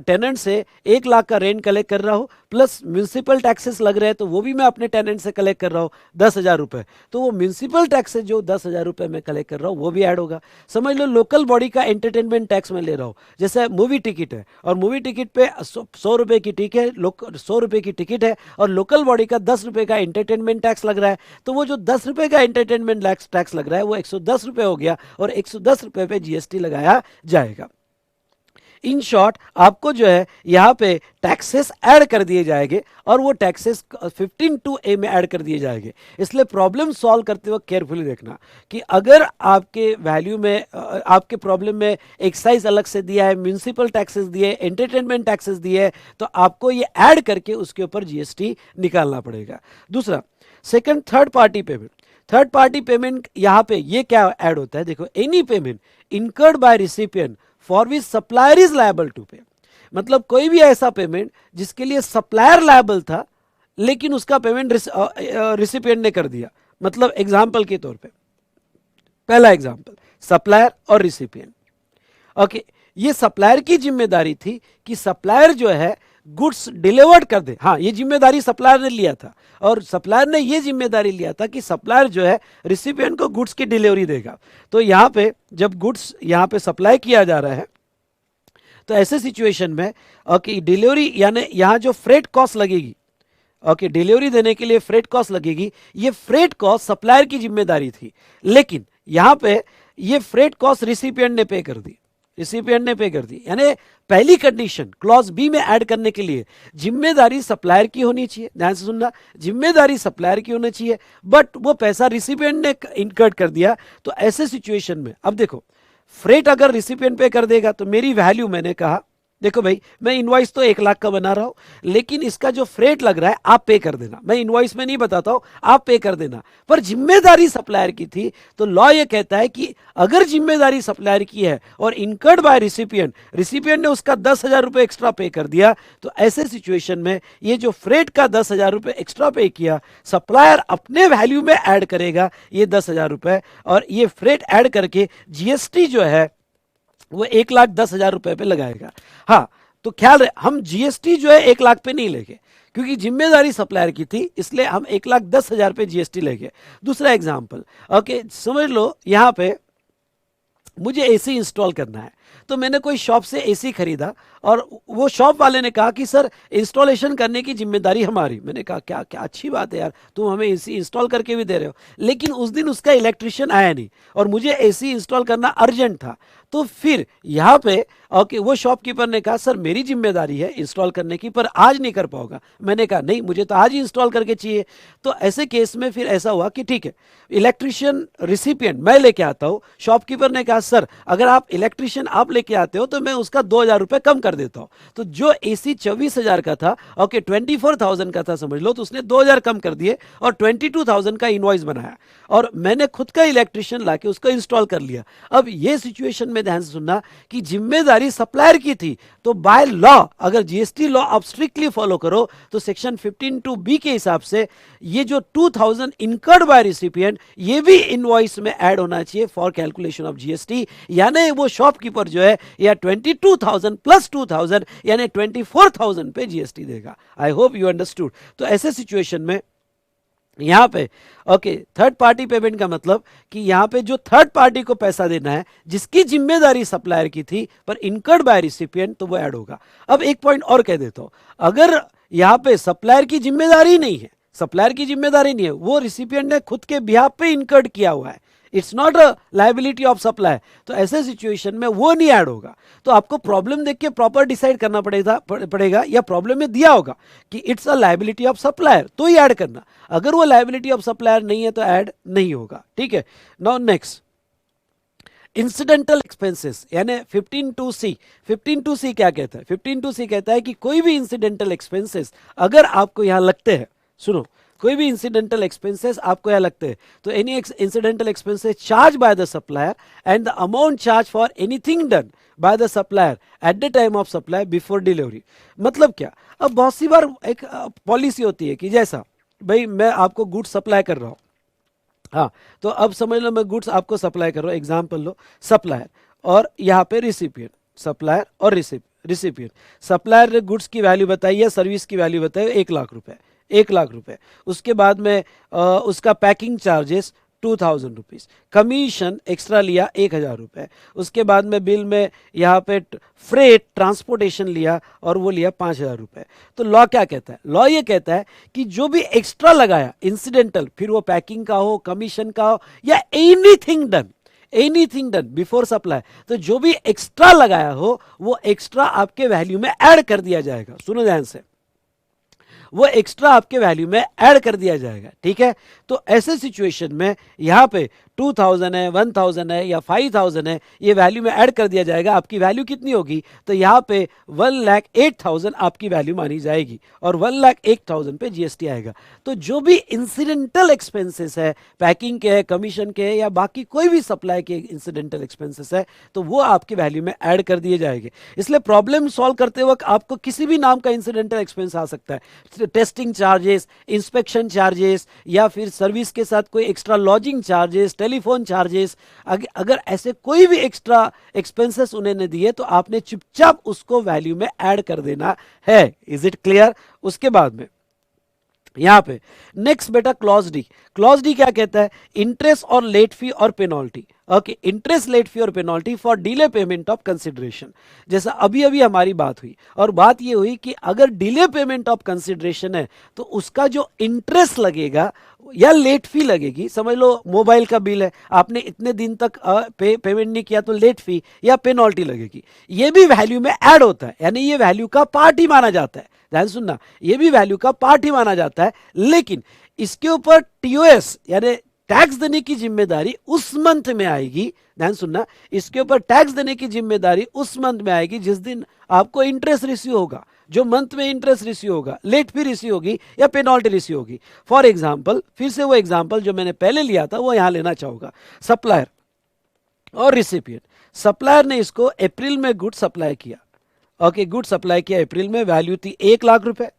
टेनेंट से 1 लाख का रेंट कलेक्ट कर रहा हूँ, प्लस म्यूनसिपल टैक्सेस लग रहे हैं, तो वो भी मैं अपने टेनेंट से कलेक्ट कर रहा हूँ 10,000 रुपये, तो वो म्यूनसिपल टैक्सेस जो 10,000 रुपये में कलेक्ट कर रहा हूँ वो भी ऐड होगा। समझ लो लोकल बॉडी का एंटरटेनमेंट टैक्स मैं ले रहा हूँ, जैसे मूवी टिकट है, और मूवी टिकट पे 100 रुपये की टिकट है, 100 रुपये की टिकट है, और लोकल बॉडी का 10 रुपये का एंटरटेनमेंट टैक्स लग रहा है, तो वो जो 10 रुपये का एंटरटेनमेंट टैक्स लग रहा है वो 110 रुपये हो गया, और 110 रुपये पे जीएसटी लगाया जाएगा। इन शॉर्ट आपको जो है यहाँ पे टैक्सेस ऐड कर दिए जाएंगे, और वो टैक्सेस 15(2)A में ऐड कर दिए जाएंगे। इसलिए प्रॉब्लम सॉल्व करते वक्त केयरफुली देखना कि अगर आपके वैल्यू में आपके प्रॉब्लम में एक्साइज अलग से दिया है, म्यूनसिपल टैक्सेस दिए, एंटरटेनमेंट टैक्सेस दिए है, तो आपको ये ऐड करके उसके ऊपर जीएसटी निकालना पड़ेगा। दूसरा, सेकंड, थर्ड पार्टी पेमेंट यहाँ पे ये क्या ऐड होता है? देखो, any payment incurred by recipient for which supplier is liable to pay. मतलब कोई भी ऐसा पेमेंट जिसके लिए सप्लायर लायबल था, लेकिन उसका पेमेंट रिसिपिएंट ने कर दिया। मतलब एग्जांपल के तौर पे, पहला एग्जांपल, सप्लायर और रिसिपिएंट। ओके, ये सप्लायर की जिम्मेदारी थी कि सप्लायर जो है गुड्स डिलीवर्ड कर दे। हाँ, ये जिम्मेदारी सप्लायर ने लिया था, और सप्लायर ने ये जिम्मेदारी लिया था कि सप्लायर जो है रिसिपिएंट को गुड्स की डिलीवरी देगा। तो यहाँ पे जब गुड्स यहाँ पे सप्लाई किया जा रहा है, तो ऐसे सिचुएशन में ओके डिलीवरी, यानी यहाँ जो फ्रेट कॉस्ट लगेगी, ओके डिलीवरी देने के लिए फ्रेट कॉस्ट लगेगी, ये फ्रेट कॉस्ट सप्लायर की जिम्मेदारी थी, लेकिन यहाँ पे ये फ्रेट कॉस्ट रिसिपिएंट ने पे कर दी। यानी पहली कंडीशन क्लॉज बी में ऐड करने के लिए जिम्मेदारी सप्लायर की होनी चाहिए। ध्यान से सुनना, जिम्मेदारी सप्लायर की होनी चाहिए, बट वो पैसा रिसिपिएंट ने इनकर्ड कर दिया। तो ऐसे सिचुएशन में अब देखो, फ्रेट अगर रिसिपिएंट पे कर देगा तो मेरी वैल्यू, मैंने कहा देखो भाई, मैं इनवॉइस तो 1 लाख का बना रहा हूं, लेकिन इसका जो फ्रेट लग रहा है आप पे कर देना। मैं इनवॉइस में नहीं बताता हूं, आप पे कर देना। पर जिम्मेदारी सप्लायर की थी, तो लॉ ये कहता है कि अगर जिम्मेदारी सप्लायर की है और इनकर्ड बाय रिसिपिएंट ने उसका 10,000 रुपये एक्स्ट्रा पे कर दिया, तो ऐसे सिचुएशन में ये जो फ्रेट का 10,000 रुपये एक्स्ट्रा पे किया, सप्लायर अपने वैल्यू में ऐड करेगा ये 10,000 रुपये, और ये फ्रेट ऐड करके जीएसटी जो है वो 1,10,000 रुपये पे लगाएगा। हाँ, तो ख्याल रहे, हम जीएसटी जो है 1 लाख पे नहीं लेंगे, क्योंकि जिम्मेदारी सप्लायर की थी, इसलिए हम 1,10,000 पे जीएसटी लेंगे। दूसरा एग्जांपल, ओके समझ लो, यहाँ पे मुझे एसी इंस्टॉल करना है, तो मैंने कोई शॉप से एसी खरीदा, और वो शॉप वाले ने कहा कि सर इंस्टॉलेशन करने की जिम्मेदारी हमारी। मैंने कहा क्या क्या अच्छी बात है यार, तुम हमें एसी इंस्टॉल करके भी दे रहे हो। लेकिन उस दिन उसका इलेक्ट्रिशियन आया नहीं, और मुझे एसी इंस्टॉल करना अर्जेंट था। तो फिर यहाँ पे ओके वो शॉपकीपर ने कहा सर मेरी जिम्मेदारी है इंस्टॉल करने की, पर आज नहीं कर पाऊंगा। मैंने कहा नहीं, मुझे तो आज ही इंस्टॉल करके चाहिए। तो ऐसे केस में फिर ऐसा हुआ कि ठीक है, इलेक्ट्रिशियन रिसिपिएंट मैं लेके आता हूँ। शॉपकीपर ने कहा सर अगर आप इलेक्ट्रिशियन आप लेके आते हो तो मैं उसका 2,000 रुपये कम कर देता हूँ। तो जो एसी 24,000 का था, ओके 24,000 का था समझ लो, तो उसने 2,000 कम कर दिए और 22,000 का इनवॉइस बनाया, और मैंने खुद का इलेक्ट्रिशियन लाके उसको इंस्टॉल कर लिया। अब ये सिचुएशन में ध्यान से सुनना कि जिम्मेदारी सप्लायर की थी, तो बाय लॉ अगर जीएसटी लॉ आप स्ट्रिक्टली फॉलो करो तो सेक्शन 15(2)B के हिसाब से ये जो 2,000 इनकर्ड बाय रिसिपिएंट, ये भी इनवॉइस में ऐड होना चाहिए फॉर कैलकुलेशन ऑफ जीएसटी। यानी वो शॉपकीपर जो है या 22,000 प्लस 2,000 यानी 24,000 पे जीएसटी देगा। I hope you understood. तो ऐसे सिचुएशन में यहां पे ओके थर्ड पार्टी पेमेंट का मतलब कि यहां पे जो थर्ड पार्टी को पैसा देना है जिसकी जिम्मेदारी सप्लायर की थी पर इनकर्ड बाय रिसिपिएंट, तो वो ऐड होगा। अब एक पॉइंट और कह देता हूं, अगर यहां पे सप्लायर की जिम्मेदारी नहीं है, सप्लायर की जिम्मेदारी नहीं है, वो रिसिपिएंट ने खुद के बिहाफ पे इनकर्ड किया हुआ है, it's not a liability of supply. तो ऐसे सिचुएशन में वो नहीं ऐड होगा। तो आपको प्रॉब्लम देख के प्रॉपर डिसाइड करना पड़ेगा या प्रॉब्लम में दिया होगा कि it's a liability of supplier, तो ही ऐड करना। अगर वो लाइबिलिटी ऑफ सप्लायर नहीं है तो ऐड नहीं होगा, ठीक है। नाउ नेक्स्ट, इंसिडेंटल एक्सपेंसेस यानी 15(2)(c). 15(2)(c) क्या कहता है? 15(2)(c) कहता है कि कोई भी इंसिडेंटल एक्सपेंसेस अगर आपको यहां लगते हैं, सुनो, कोई भी इंसिडेंटल एक्सपेंसेस आपको यहां लगते हैं, तो any incidental expenses charge by the supplier and the amount charge for anything done by the supplier eight the time of supply before delivery. मतलब क्या, अब बहुत सी बार एक पॉलिसी होती है कि जैसा भाई मैं आपको गुड्स सप्लाई कर रहा हूं, हाँ, तो अब समझ लो मैं गुड्स आपको सप्लाई कर रहा हूँ, एग्जाम्पल लो, सप्लायर और यहाँ पे रिसिपिएंट, सप्लायर और रिसिपिएंट। सप्लायर ने गुड्स की वैल्यू बताई है, सर्विस की वैल्यू बताई है 1,00,000 रुपए, 1,00,000 रुपए। उसके बाद में उसका packing charges 2,000 rupees, commission extra लिया 1,000 रुपए। उसके बाद में बिल में यहाँ पे फ्रेट ट्रांसपोर्टेशन लिया और वो लिया 5,000 रुपए। तो लॉ क्या कहता है? लॉ ये कहता है कि जो भी एक्स्ट्रा लगाया इंसिडेंटल, फिर वो पैकिंग का हो, कमीशन का हो या एनीथिंग डन बिफोर सप्लाई, तो जो भी एक्स्ट्रा लगाया हो वो एक्स्ट्रा आपके वैल्यू में ऐड कर दिया जाएगा। सुनो ध्यान से, वो एक्स्ट्रा आपके वैल्यू में ऐड कर दिया जाएगा, ठीक है। तो ऐसे सिचुएशन में यहाँ पे 2,000 है, 1,000 है या 5,000 है, ये वैल्यू में ऐड कर दिया जाएगा। आपकी वैल्यू कितनी होगी? तो यहाँ पे 1,08,000 आपकी वैल्यू मानी जाएगी और 1,01,000 पे जीएसटी आएगा। तो जो भी इंसिडेंटल एक्सपेंसेस है, पैकिंग के है, कमीशन के है या बाकी कोई भी सप्लाई के इंसिडेंटल एक्सपेंसेस है, तो वो आपकी वैल्यू में ऐड कर दिए जाएंगे। इसलिए प्रॉब्लम सॉल्व करते वक्त आपको किसी भी नाम का इंसिडेंटल एक्सपेंस आ सकता है, टेस्टिंग चार्जेस, इंस्पेक्शन चार्जेस या फिर सर्विस के साथ कोई extra lodging charges, telephone charges. अगर ऐसे कोई भी एक्स्ट्रा एक्सपेंसेस उन्होंने दिए तो आपने चुपचाप उसको वैल्यू में ऐड कर देना है। Is it clear? उसके बाद में यहां पे नेक्स्ट बेटा क्लॉज डी। क्लॉज डी क्या कहता है? इंटरेस्ट और लेट फी और penalty. Okay, interest, late fee और penalty for delay payment of consideration. जैसा अभी अभी हमारी बात हुई, और बात ये हुई कि अगर डिले पेमेंट ऑफ कंसिडरेशन है तो उसका जो इंटरेस्ट लगेगा या लेट फी लगेगी, समझ लो मोबाइल का बिल है, आपने इतने दिन तक पेमेंट नहीं किया तो लेट फी या पेनल्टी लगेगी। ये भी वैल्यू में ऐड होता है, यानी ये वैल्यू का पार्ट ही माना जाता है। ध्यान सुनना, ये भी वैल्यू का पार्ट ही माना जाता है, लेकिन इसके ऊपर टीओएस यानी टैक्स देने की जिम्मेदारी उस मंथ में आएगी। ध्यान सुनना, इसके ऊपर टैक्स देने की जिम्मेदारी उस मंथ में आएगी जिस दिन आपको इंटरेस्ट रिसीव होगा, जो मंथ में इंटरेस्ट रिसीव होगा, लेट फी रिसीव होगी या पेनल्टी रिसीव होगी। फॉर एग्जांपल, फिर से वो एग्जांपल जो मैंने पहले लिया था वो यहां लेना चाहूंगा। सप्लायर और रिसिपिएंट, सप्लायर ने इसको अप्रैल में गुड सप्लाई किया। ओके, गुड सप्लाई किया अप्रैल में, वैल्यू थी 1,00,000 रुपए।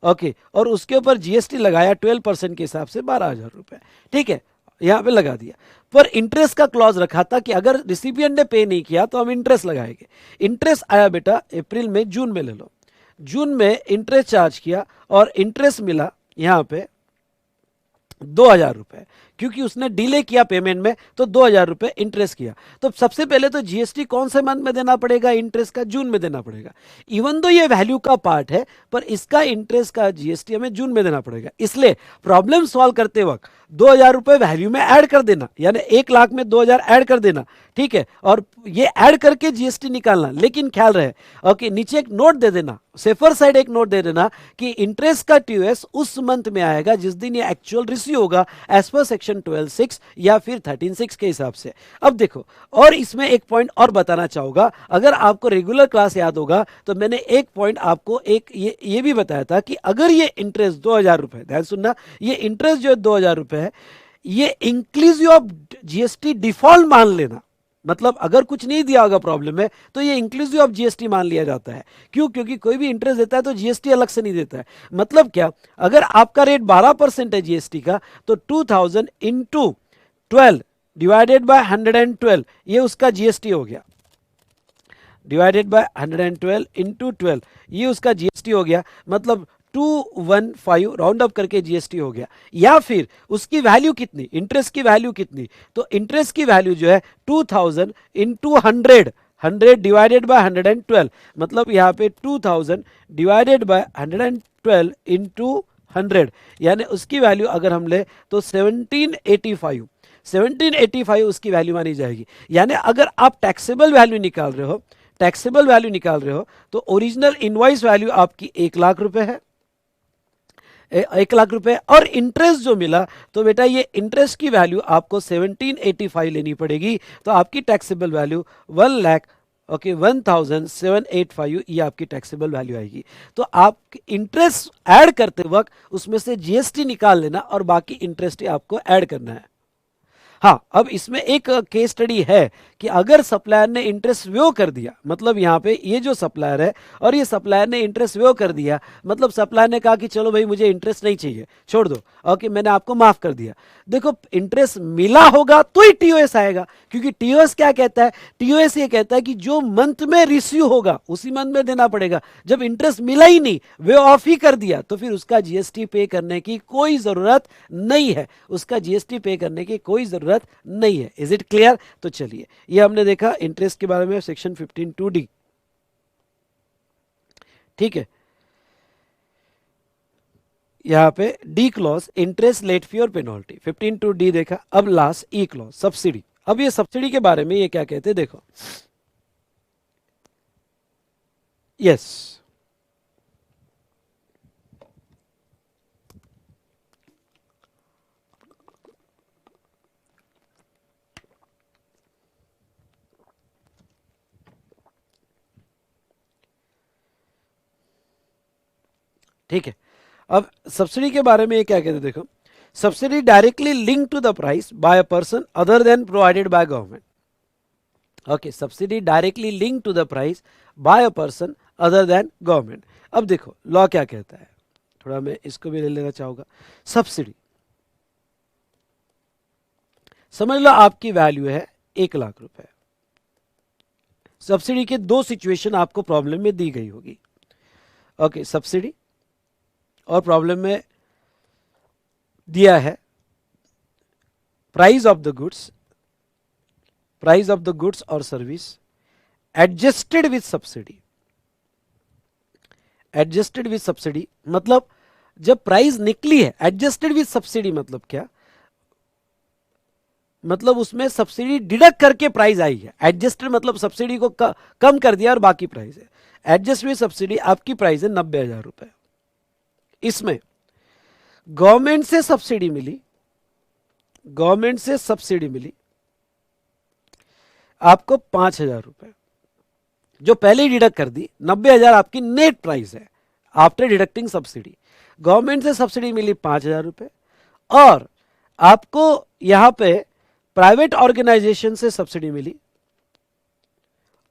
ओके, और उसके ऊपर जीएसटी लगाया 12% के हिसाब से 12,000 रुपए। ठीक है, यहां पे लगा दिया, पर इंटरेस्ट का क्लॉज रखा था कि अगर रिसिपिएंट ने पे नहीं किया तो हम इंटरेस्ट लगाएंगे। इंटरेस्ट आया बेटा अप्रैल में, जून में ले लो, जून में इंटरेस्ट चार्ज किया और इंटरेस्ट मिला यहां पे 2,000 रुपए, क्योंकि उसने डिले किया पेमेंट में तो 2,000 रुपए इंटरेस्ट किया। तो सबसे पहले तो जीएसटी कौन से मंथ में देना पड़ेगा? इंटरेस्ट का जून में देना पड़ेगा। इवन तो ये वैल्यू का पार्ट है, पर इसका इंटरेस्ट का जीएसटी हमें जून में देना पड़ेगा। इसलिए प्रॉब्लम सॉल्व करते वक्त 2,000 रुपए वैल्यू में ऐड कर देना, यानी 1,00,000 में 2,000 ऐड कर देना। ठीक है, और ये ऐड करके जीएसटी निकालना, लेकिन ख्याल रहे, ओके, नीचे एक नोट दे देना, सेफर साइड एक नोट दे देना कि इंटरेस्ट का टीओएस उस मंथ में आएगा जिस दिन ये एक्चुअल रिसीव होगा एज पर सेक्शन 12(6) या फिर 13(6) के हिसाब से। अब देखो, और इसमें एक पॉइंट और बताना चाहूंगा, अगर आपको रेगुलर क्लास याद होगा तो मैंने एक पॉइंट आपको एक ये भी बताया था कि अगर ये इंटरेस्ट 2,000 रुपए, ध्यान सुनना, ये इंटरेस्ट जो 2,000 रुपए है, ये इंक्लूसिव ऑफ जीएसटी डिफॉल्ट मान लेना। मतलब अगर कुछ नहीं दिया होगा प्रॉब्लम में तो ये इंक्लूसिव ऑफ जीएसटी मान लिया जाता है। क्यों? क्योंकि कोई भी इंटरेस्ट देता है तो जीएसटी अलग से नहीं देता है। मतलब क्या, अगर आपका रेट 12% है जीएसटी का, तो 2,000 इंटू 12 डिवाइडेड बाय 112, ये उसका जीएसटी हो गया। डिवाइडेड बाय 112 इंटू 12, ये उसका जीएसटी हो गया। मतलब 215 राउंड अप करके जीएसटी हो गया। या फिर उसकी वैल्यू कितनी, इंटरेस्ट की वैल्यू कितनी, तो इंटरेस्ट की वैल्यू जो है 2,000 इंटू 100 डिवाइडेड बाय 112, मतलब यहाँ पे 2,000 डिवाइडेड बाय 112 इंटू 100, यानी उसकी वैल्यू अगर हम ले तो 1785, 1785 उसकी वैल्यू मानी जाएगी। यानी अगर आप टैक्सेबल वैल्यू निकाल रहे हो, टैक्सेबल वैल्यू निकाल रहे हो, तो ओरिजिनल इनवॉइस वैल्यू आपकी 1 लाख रुपए है, 1 लाख रुपए, और इंटरेस्ट जो मिला तो बेटा ये इंटरेस्ट की वैल्यू आपको 1785 लेनी पड़ेगी, तो आपकी टैक्सेबल वैल्यू 1 लाख, ओके, 1785 ये आपकी टैक्सेबल वैल्यू आएगी। तो आप इंटरेस्ट ऐड करते वक्त उसमें से जीएसटी निकाल लेना और बाकी इंटरेस्ट ही आपको ऐड करना है। हाँ, अब इसमें एक केस स्टडी है कि अगर सप्लायर ने इंटरेस्ट वेव कर दिया, मतलब यहाँ पे ये जो सप्लायर है और ये सप्लायर ने इंटरेस्ट वेव कर दिया, मतलब सप्लायर ने कहा कि चलो भाई मुझे इंटरेस्ट नहीं चाहिए, छोड़ दो, ओके मैंने आपको माफ कर दिया। देखो इंटरेस्ट मिला होगा तो ही टीओएस आएगा, क्योंकि टीओएस क्या कहता है, टीओएस ये कहता है कि जो मंथ में रिसीव होगा उसी मंथ में देना पड़ेगा। जब इंटरेस्ट मिला ही नहीं, वे ऑफ ही कर दिया, तो फिर उसका जीएसटी पे करने की कोई जरूरत नहीं है, उसका जीएसटी पे करने की कोई जरूरत नहीं है। Is it clear? तो चलिए, ये हमने देखा इंटरेस्ट के बारे में, सेक्शन 15(2)(d), ठीक है। यहां पे D clause interest, late fee और पेनल्टी, 15(2)(d) देखा। अब लास्ट ई क्लॉज सब्सिडी। अब ये सब्सिडी के बारे में ये क्या कहते हैं देखो, यस, ठीक है। अब सब्सिडी के बारे में ये क्या कहते हैं देखो, subsidy directly link to the price by a person other than provided by government. Okay, subsidy directly link to the price by a person other than government. अब देखो लॉ क्या कहता है, थोड़ा मैं इसको भी ले लेना चाहूंगा। सब्सिडी, समझ लो आपकी वैल्यू है 1 लाख रुपए। सब्सिडी के दो सिचुएशन आपको प्रॉब्लम में दी गई होगी। ओके, सब्सिडी और प्रॉब्लम में दिया है price of the goods, price of the goods और service adjusted with subsidy. Adjusted with subsidy मतलब जब प्राइस निकली है, एडजस्टेड विथ सब्सिडी मतलब क्या, मतलब उसमें सब्सिडी डिडक्ट करके प्राइस आई है। एडजस्टेड मतलब सब्सिडी को कम कर दिया और बाकी प्राइस है। एडजस्ट विथ सब्सिडी आपकी प्राइस है 90,000 रुपए, इसमें गवर्नमेंट से सब्सिडी मिली, गवर्नमेंट से सब्सिडी मिली आपको 5,000 रुपए, जो पहले ही डिडक्ट कर दी। 90,000 आपकी नेट प्राइस है आफ्टर डिडक्टिंग सब्सिडी। गवर्नमेंट से सब्सिडी मिली 5,000 रुपए, और आपको यहां पे प्राइवेट ऑर्गेनाइजेशन से सब्सिडी मिली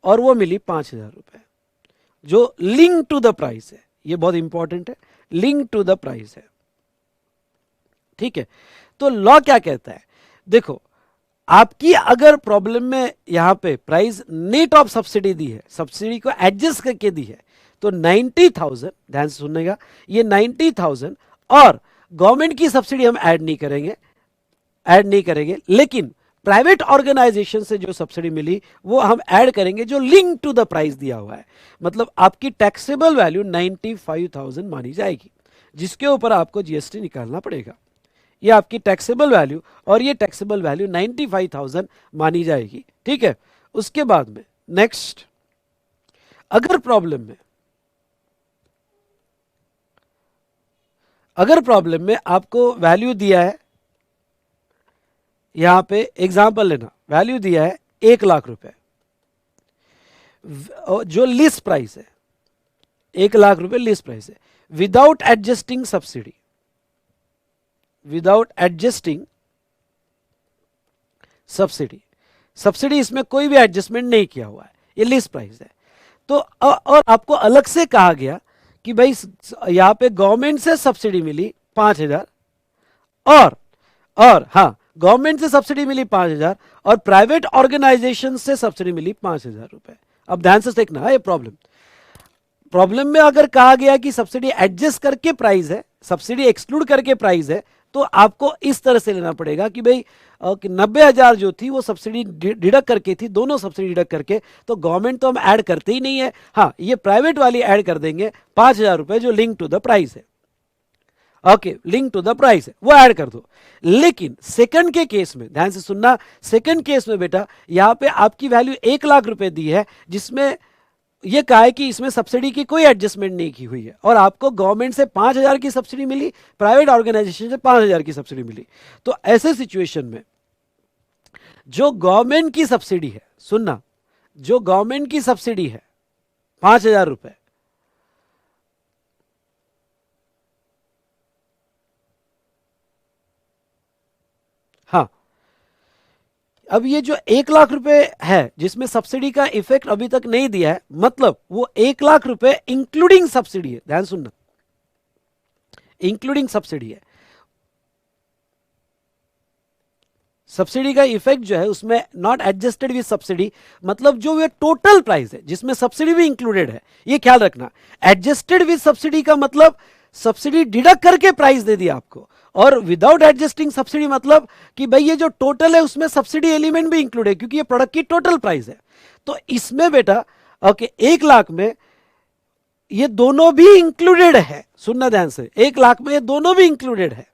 और वो मिली 5,000 रुपए, जो लिंक टू द प्राइस है। ये बहुत इंपॉर्टेंट है, लिंक टू द प्राइस है, ठीक है। तो लॉ क्या कहता है देखो, आपकी अगर प्रॉब्लम में यहां पे प्राइस नेट ऑफ सब्सिडी दी है, सब्सिडी को एडजस्ट करके दी है, तो 90,000, ध्यान से सुननेगा, ये 90,000 और गवर्नमेंट की सब्सिडी हम ऐड नहीं करेंगे, ऐड नहीं करेंगे, लेकिन प्राइवेट ऑर्गेनाइजेशन से जो सब्सिडी मिली वो हम ऐड करेंगे, जो लिंक टू द प्राइस दिया हुआ है। मतलब आपकी टैक्सेबल वैल्यू 95,000 मानी जाएगी, जिसके ऊपर आपको जीएसटी निकालना पड़ेगा। ये आपकी टैक्सेबल वैल्यू, और ये टैक्सेबल वैल्यू 95,000 मानी जाएगी, ठीक है। उसके बाद में नेक्स्ट, अगर प्रॉब्लम में आपको वैल्यू दिया है, यहां पे एग्जांपल लेना, वैल्यू दिया है 1 लाख रुपए, जो लिस्ट प्राइस है, 1 लाख रुपए लिस्ट प्राइस है, without adjusting subsidy, without adjusting subsidy, subsidy इसमें कोई भी एडजस्टमेंट नहीं किया हुआ है, ये लिस्ट प्राइस है। तो और आपको अलग से कहा गया कि भाई यहां पे गवर्नमेंट से सब्सिडी मिली 5,000, और हाँ, गवर्नमेंट से सब्सिडी मिली 5,000 और प्राइवेट ऑर्गेनाइजेशन से सब्सिडी मिली 5,000 रुपए। अब ध्यान से देखना है, ये प्रॉब्लम में अगर कहा गया कि सब्सिडी एडजस्ट करके प्राइस है, सब्सिडी एक्सक्लूड करके प्राइस है, तो आपको इस तरह से लेना पड़ेगा कि भाई 90,000 जो थी वो सब्सिडी डिडक्ट करके थी, दोनों सब्सिडी डिडक्ट करके, तो गवर्नमेंट तो हम ऐड करते ही नहीं है, हाँ ये प्राइवेट वाली ऐड कर देंगे 5,000 रुपए, जो लिंक टू द प्राइस है। Okay, link to the price है, वो ऐड कर दो। लेकिन सेकंड के केस में ध्यान से सुनना, सेकंड केस में बेटा यहां पे आपकी वैल्यू 1 लाख रुपए दी है, जिसमें ये कहा है कि इसमें सब्सिडी की कोई एडजस्टमेंट नहीं की हुई है, और आपको गवर्नमेंट से 5,000 की सब्सिडी मिली, प्राइवेट ऑर्गेनाइजेशन से 5,000 की सब्सिडी मिली। तो ऐसे सिचुएशन में जो गवर्नमेंट की सब्सिडी है, सुनना, जो गवर्नमेंट की सब्सिडी है 5,000 रुपए, हाँ, अब ये जो 1 लाख रुपए है जिसमें सब्सिडी का इफेक्ट अभी तक नहीं दिया है, मतलब वो 1 लाख रुपए इंक्लूडिंग सब्सिडी है, ध्यान सुनना, इंक्लूडिंग सब्सिडी है। सब्सिडी का इफेक्ट जो है उसमें नॉट एडजस्टेड विद सब्सिडी, मतलब जो ये टोटल प्राइस है जिसमें सब्सिडी भी इंक्लूडेड है, ये ख्याल रखना। एडजस्टेड विद सब्सिडी का मतलब सब्सिडी डिडक्ट करके प्राइस दे दिया आपको, और विदाउट एडजस्टिंग सब्सिडी मतलब कि भाई ये जो टोटल है उसमें सब्सिडी एलिमेंट भी इंक्लूड है, क्योंकि ये प्रोडक्ट की टोटल प्राइस है। तो इसमें बेटा ओके 1 लाख में ये दोनों भी इंक्लूडेड है, सुनना ध्यान से, 1 लाख में ये दोनों भी इंक्लूडेड है।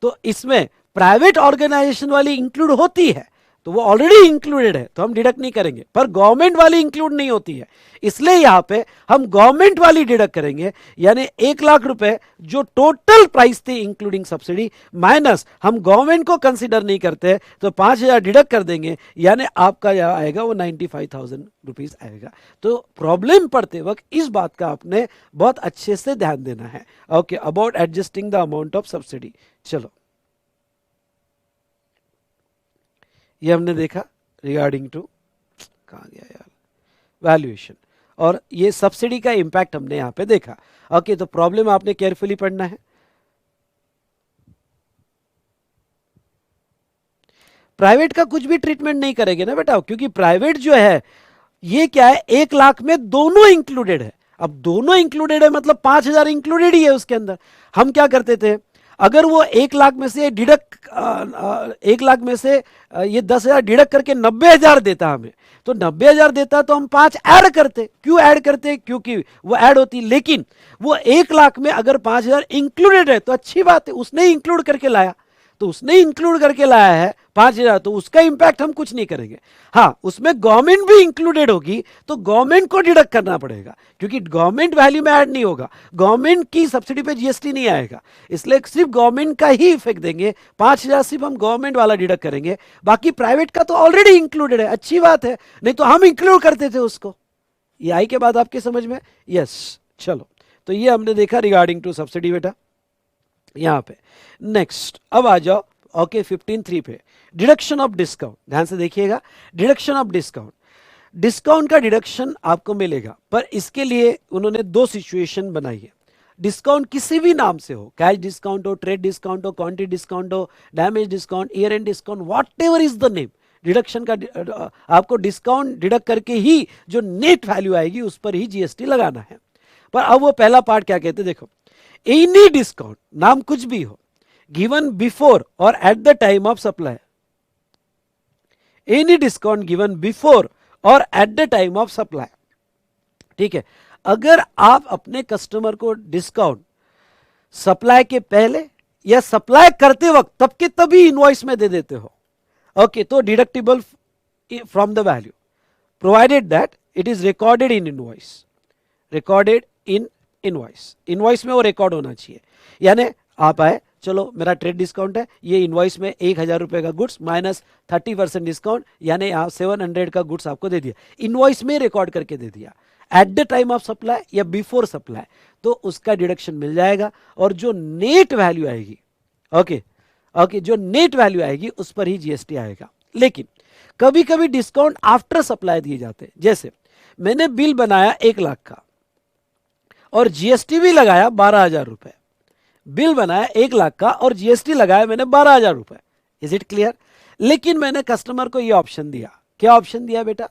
तो इसमें प्राइवेट ऑर्गेनाइजेशन वाली इंक्लूड होती है, तो वो ऑलरेडी इंक्लूडेड है तो हम डिडक्ट नहीं करेंगे, पर गवर्नमेंट वाली इंक्लूड नहीं होती है, इसलिए यहां पे हम गवर्नमेंट वाली डिडक्ट करेंगे। यानी 1 लाख रुपए जो टोटल प्राइस थी इंक्लूडिंग सब्सिडी माइनस, हम गवर्नमेंट को कंसीडर नहीं करते, तो 5,000 डिडक्ट कर देंगे, यानी आपका यहां आएगा वो 95,000 रुपीज आएगा। तो प्रॉब्लम पड़ते वक्त इस बात का आपने बहुत अच्छे से ध्यान देना है। Okay, about adjusting the amount of subsidy. चलो, ये हमने देखा रिगार्डिंग टू, कहाँ गया यार, वैल्यूएशन, और ये सब्सिडी का इंपैक्ट हमने यहां पे देखा। ओके, तो प्रॉब्लम आपने केयरफुली पढ़ना है। प्राइवेट का कुछ भी ट्रीटमेंट नहीं करेंगे ना बेटा, क्योंकि प्राइवेट जो है ये क्या है, 1 लाख में दोनों इंक्लूडेड है। अब दोनों इंक्लूडेड है मतलब 5,000 इंक्लूडेड ही है उसके अंदर। हम क्या करते थे, अगर वो 1 लाख में से डिडक्ट 1 लाख में से ये 10,000 डिडक्ट करके 90,000 देता हमें, तो 90,000 देता तो हम 5 ऐड करते। क्यों ऐड करते, क्योंकि वो ऐड होती। लेकिन वो 1 लाख में अगर 5,000 इंक्लूडेड है तो अच्छी बात है, उसने इंक्लूड करके लाया, तो उसने इंक्लूड करके लाया है 5,000, तो उसका इंपैक्ट हम कुछ नहीं करेंगे। हाँ, उसमें गवर्नमेंट भी इंक्लूडेड होगी तो गवर्नमेंट को डिडक्ट करना पड़ेगा, क्योंकि गवर्नमेंट वैल्यू में ऐड नहीं होगा, गवर्नमेंट की सब्सिडी पे जीएसटी नहीं आएगा, इसलिए सिर्फ गवर्नमेंट का ही इफेक्ट देंगे। 5,000 सिर्फ हम गवर्नमेंट वाला डिडक्ट करेंगे, बाकी प्राइवेट का तो ऑलरेडी इंक्लूडेड है। अच्छी बात है, नहीं तो हम इंक्लूड करते थे उसको। ये आई के बाद आपके समझ में? यस, चलो, तो ये हमने देखा रिगार्डिंग टू सब्सिडी बेटा यहां पे। नेक्स्ट अब आ जाओ ओके 15(3) पे, डिडक्शन ऑफ डिस्काउंट। ध्यान से देखिएगा, डिडक्शन ऑफ डिस्काउंट, डिस्काउंट का डिडक्शन आपको मिलेगा, पर इसके लिए उन्होंने 2 सिचुएशन बनाई है। डिस्काउंट किसी भी नाम से हो, कैश डिस्काउंट हो, ट्रेड डिस्काउंट हो, क्वांटिटी डिस्काउंट हो, damage discount, year and discount, what ever is the name, deduction का आपको डिस्काउंट डिडक्ट करके ही जो नेट वैल्यू आएगी उस पर ही जीएसटी लगाना है। पर अब वो पहला पार्ट क्या कहते हैं, देखो, एनी डिस्काउंट, नाम कुछ भी हो, given before or at the time of supply, any discount given before or at the time of supply. ठीक है, अगर आप अपने कस्टमर को डिस्काउंट सप्लाई के पहले या सप्लाई करते वक्त तब के तभी इनवॉइस में दे देते हो, ओके, तो deductible from the value provided that it is recorded in invoice, recorded in invoice, invoice में वो रिकॉर्ड होना चाहिए। यानी आप आए, चलो मेरा ट्रेड डिस्काउंट है, ये इनवॉइस में 1,000 रुपए का गुड्स माइनस 30% डिस्काउंट, यानी आप 700 का गुड्स आपको दे दिया, इनवॉइस में रिकॉर्ड करके दे दिया। Eight the time of supply या बिफोर सप्लाई, तो उसका डिडक्शन मिल जाएगा, और जो नेट वैल्यू आएगी, ओके ओके, जो नेट वैल्यू आएगी उस पर ही जीएसटी आएगा। लेकिन कभी कभी डिस्काउंट आफ्टर सप्लाई दिए जाते हैं, जैसे मैंने बिल बनाया 1 लाख का और जीएसटी भी लगाया 12,000 रुपए, बिल बनाया 1 लाख का और जीएसटी लगाया मैंने 12,000 रुपए। Is it clear? लेकिन मैंने कस्टमर को यह ऑप्शन दिया, क्या ऑप्शन दिया बेटा,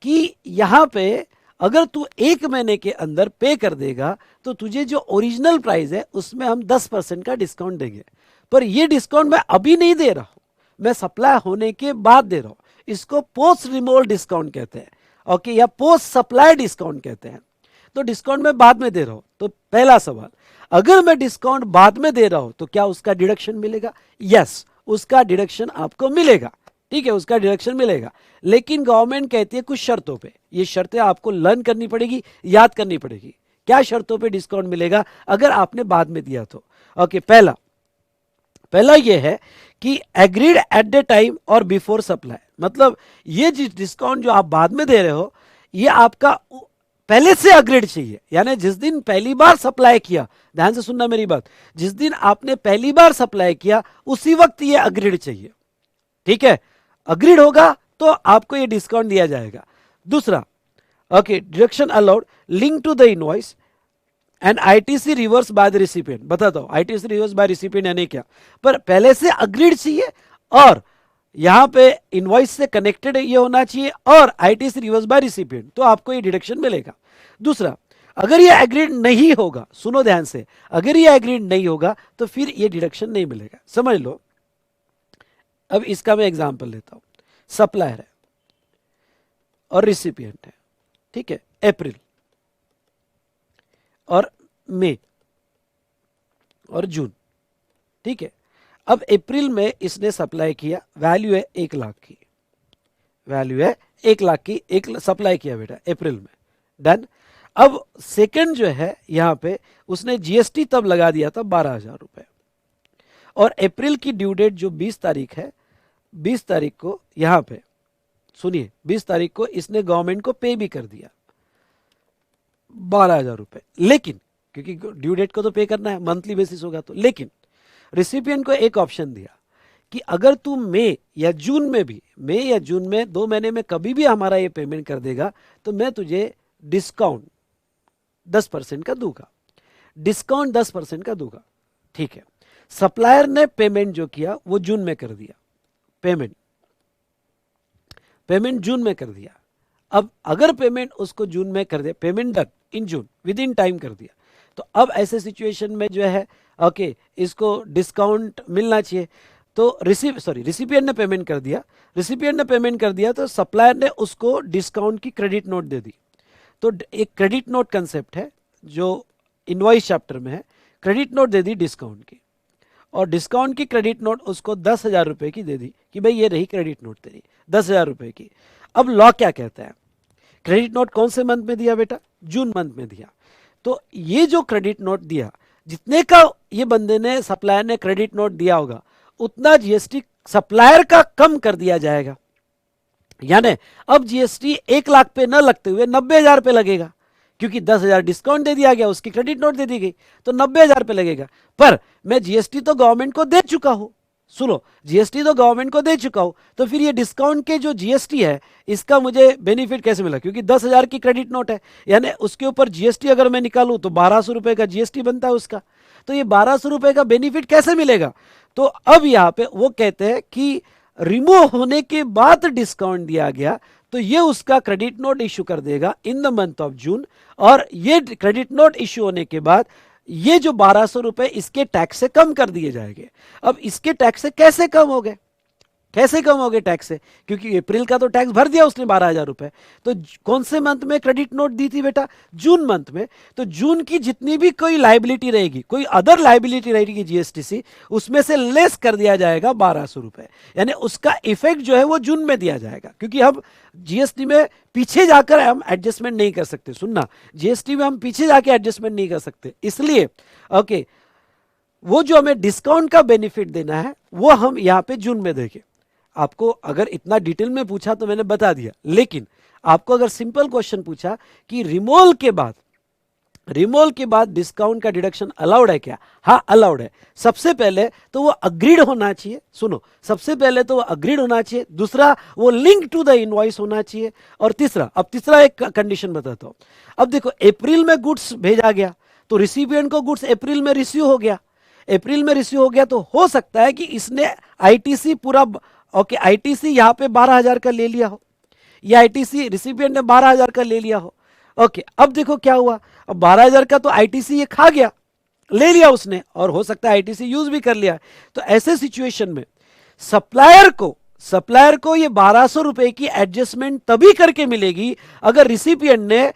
कि यहां पे अगर तू 1 महीने के अंदर पे कर देगा तो तुझे जो ओरिजिनल प्राइस है उसमें हम 10% का डिस्काउंट देंगे, पर ये डिस्काउंट मैं अभी नहीं दे रहा हूं, मैं सप्लाई होने के बाद दे रहा हूं। इसको पोस्ट रिमूवल डिस्काउंट कहते हैं, ओके, या पोस्ट सप्लाई डिस्काउंट कहते हैं। तो डिस्काउंट मैं बाद में दे रहा हूं। तो पहला सवाल, अगर मैं डिस्काउंट बाद में दे रहा हूं तो क्या उसका डिडक्शन मिलेगा? यस, उसका डिडक्शन आपको मिलेगा, ठीक है, उसका डिडक्शन मिलेगा। लेकिन गवर्नमेंट कहती है कुछ शर्तों पे, ये शर्तें आपको लर्न करनी पड़ेगी, याद करनी पड़ेगी। क्या शर्तों पे डिस्काउंट मिलेगा अगर आपने बाद में दिया तो? ओके, पहला ये है कि एग्रीड एट द टाइम और बिफोर सप्लाई, मतलब ये डिस्काउंट जो आप बाद में दे रहे हो ये आपका पहले से अग्रीड चाहिए, यानी जिस दिन पहली बार सप्लाई किया, ध्यान से सुनना मेरी बात, जिस दिन आपने पहली बार सप्लाई किया उसी वक्त ये अग्रीड चाहिए, ठीक है, अग्रीड होगा तो आपको ये डिस्काउंट दिया जाएगा। दूसरा, okay, deduction allowed link to the invoice and ITC reverse by the recipient. बताता हूं आईटीसी रिवर्स बाय रिसिपिएंट यानी क्या, पर पहले से अग्रीड चाहिए और यहां पे इनवॉइस से कनेक्टेड ये होना चाहिए और आईटीसी रिवर्स बाय रिसिपिएंट, तो आपको ये डिडक्शन मिलेगा। दूसरा, अगर ये एग्रीड नहीं होगा, सुनो ध्यान से, अगर ये एग्रीड नहीं होगा तो फिर ये डिडक्शन नहीं मिलेगा। समझ लो, अब इसका मैं एग्जांपल लेता हूं, सप्लायर है और रिसिपिएंट है, ठीक है, अप्रैल और मई और जून, ठीक है। अब अप्रैल में इसने सप्लाई किया, वैल्यू है 1 लाख की, वैल्यू है 1 लाख की, एक सप्लाई किया बेटा अप्रैल में, डन। अब सेकंड जो है यहां पे उसने जीएसटी तब लगा दिया था 12,000 रुपए, और अप्रैल की ड्यू डेट जो 20 तारीख है, 20 तारीख को यहां पे सुनिए, 20 तारीख को इसने गवर्नमेंट को पे भी कर दिया 12,000 रुपए, लेकिन क्योंकि ड्यू डेट को तो पे करना है, मंथली बेसिस होगा तो, लेकिन रिसिपिएंट को एक ऑप्शन दिया कि अगर तू मई या जून में भी, मई या जून में 2 महीने में कभी भी हमारा ये पेमेंट कर देगा तो मैं तुझे डिस्काउंट 10% का दूंगा, डिस्काउंट 10% का दूंगा, ठीक है। सप्लायर ने पेमेंट जो किया वो जून में कर दिया, पेमेंट जून में कर दिया। अब अगर पेमेंट उसको जून में कर दे, payment done in June, within time कर दिया, तो अब ऐसे सिचुएशन में जो है ओके इसको डिस्काउंट मिलना चाहिए। तो रिसिपिएंट ने पेमेंट कर दिया, रिसिपिएंट ने पेमेंट कर दिया तो सप्लायर ने उसको डिस्काउंट की क्रेडिट नोट दे दी। तो एक क्रेडिट नोट कंसेप्ट है जो इनवॉइस चैप्टर में है, क्रेडिट नोट दे दी डिस्काउंट की, और डिस्काउंट की क्रेडिट नोट उसको 10,000 रुपए की दे दी कि भाई ये रही क्रेडिट नोट तेरी 10,000 रुपए की। अब लॉ क्या कहता है, क्रेडिट नोट कौन से मंथ में दिया बेटा? जून मंथ में दिया। तो ये जो क्रेडिट नोट दिया, जितने का ये बंदे ने, सप्लायर ने क्रेडिट नोट दिया होगा, उतना जीएसटी सप्लायर का कम कर दिया जाएगा। यानी अब जीएसटी 1 लाख पे न लगते हुए 90,000 पे लगेगा, क्योंकि 10,000 डिस्काउंट दे दिया गया, उसकी क्रेडिट नोट दे दी गई, तो 90,000 पे लगेगा। पर मैं जीएसटी तो गवर्नमेंट को दे चुका हूं, सुनो, जीएसटी तो गवर्नमेंट को दे चुका हूं, तो फिर ये डिस्काउंट के जो जीएसटी है इसका मुझे बेनिफिट कैसे मिला? क्योंकि 10,000 की क्रेडिट नोट है, यानी उसके ऊपर जीएसटी अगर मैं निकालूं तो 1,200 रुपए का जीएसटी बनता है उसका, तो ये 1,200 रुपए का बेनिफिट कैसे मिलेगा? तो अब यहां पे वो कहते हैं कि रिमूव होने के बाद डिस्काउंट दिया गया तो ये उसका क्रेडिट नोट इश्यू कर देगा in the month of June, और ये क्रेडिट नोट इश्यू होने के बाद ये जो 1,200 रुपए इसके टैक्स से कम कर दिए जाएंगे। अब इसके टैक्स से कैसे कम हो गए, कैसे कम हो गए टैक्स से? क्योंकि अप्रैल का तो टैक्स भर दिया उसने 12,000 रुपए, तो कौन से मंथ में क्रेडिट नोट दी थी बेटा? जून मंथ में। तो जून की जितनी भी कोई लाइबिलिटी रहेगी, कोई अदर लाइबिलिटी रहेगी जीएसटीसी, उसमें से लेस कर दिया जाएगा 1,200 रुपए, यानी उसका इफेक्ट जो है वो जून में दिया जाएगा। क्योंकि हम जीएसटी में पीछे जाकर हम एडजस्टमेंट नहीं कर सकते, सुनना, जीएसटी में हम पीछे जाकर एडजस्टमेंट नहीं कर सकते, इसलिए ओके वो जो हमें डिस्काउंट का बेनिफिट देना है वो हम यहां पे जून में देंगे। आपको अगर इतना डिटेल में पूछा तो मैंने बता दिया, लेकिन आपको अगर सिंपल क्वेश्चन पूछा कि रिमूवल के बाद डिस्काउंट का डिडक्शन अलाउड है क्या? हाँ अलाउड है। सबसे पहले तो वो अग्रीड होना चाहिए, सुनो, सबसे पहले तो वो अग्रीड होना चाहिए, दूसरा वो लिंक टू द इनवॉइस होना चाहिए, और तीसरा, अब तीसरा एक कंडीशन बताता हूं। अब देखो अप्रैल में गुड्स भेजा गया तो रिसिपिएंट को गुड्स अप्रैल में रिसीव हो गया, अप्रैल में रिसीव हो गया तो हो सकता है कि इसने आईटीसी पूरा ओके आईटीसी यहां पे 12,000 का ले लिया हो, या आईटीसी रिसिपिएंट ने 12,000 का ले लिया हो। ओके अब देखो क्या हुआ, अब 12,000 का तो आईटीसी ये खा गया, ले लिया उसने, और हो सकता है आईटीसी यूज भी कर लिया। तो ऐसे सिचुएशन में सप्लायर को ये 1,200 रुपए की एडजस्टमेंट तभी करके मिलेगी अगर रिसिपिएंट ने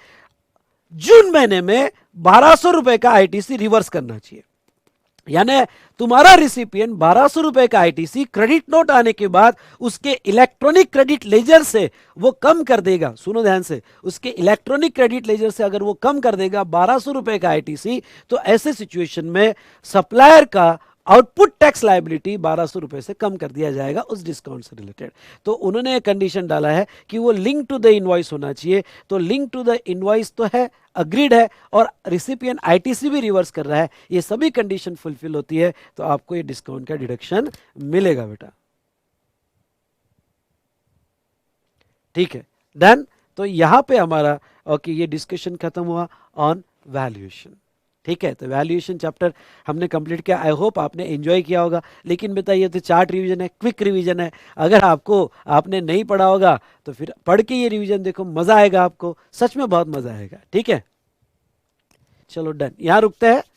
जून महीने में 1200 रुपए का आईटीसी रिवर्स करना चाहिए। यानी तुम्हारा रिसिपिएंट 1200 रुपए का आईटीसी क्रेडिट नोट आने के बाद उसके इलेक्ट्रॉनिक क्रेडिट लेजर से वो कम कर देगा। सुनो ध्यान से, उसके इलेक्ट्रॉनिक क्रेडिट लेजर से अगर वो कम कर देगा 1200 रुपए का आईटीसी, तो ऐसे सिचुएशन में सप्लायर का आउटपुट टैक्स लायबिलिटी 1200 रुपए से कम कर दिया जाएगा उस डिस्काउंट से रिलेटेड। तो उन्होंने एक कंडीशन डाला है कि वो लिंक टू द इनवॉइस होना चाहिए। तो लिंक टू द इनवॉइस तो है, अग्रीड है, और रिसिपिएंट आईटीसी भी रिवर्स कर रहा है, ये सभी कंडीशन फुलफिल होती है तो आपको ये डिस्काउंट का डिडक्शन मिलेगा बेटा। ठीक है, डन। तो यहां पे हमारा ओके ये डिस्कशन खत्म हुआ ऑन वैल्यूएशन। ठीक है, तो वैल्यूएशन चैप्टर हमने कंप्लीट किया। आई होप आपने एंजॉय किया होगा। लेकिन बताइए, तो चार्ट रिवीजन है, क्विक रिवीजन है, अगर आपने नहीं पढ़ा होगा तो फिर पढ़ के ये रिवीजन देखो, मजा आएगा आपको, सच में बहुत मजा आएगा। ठीक है, चलो डन, यहां रुकते हैं।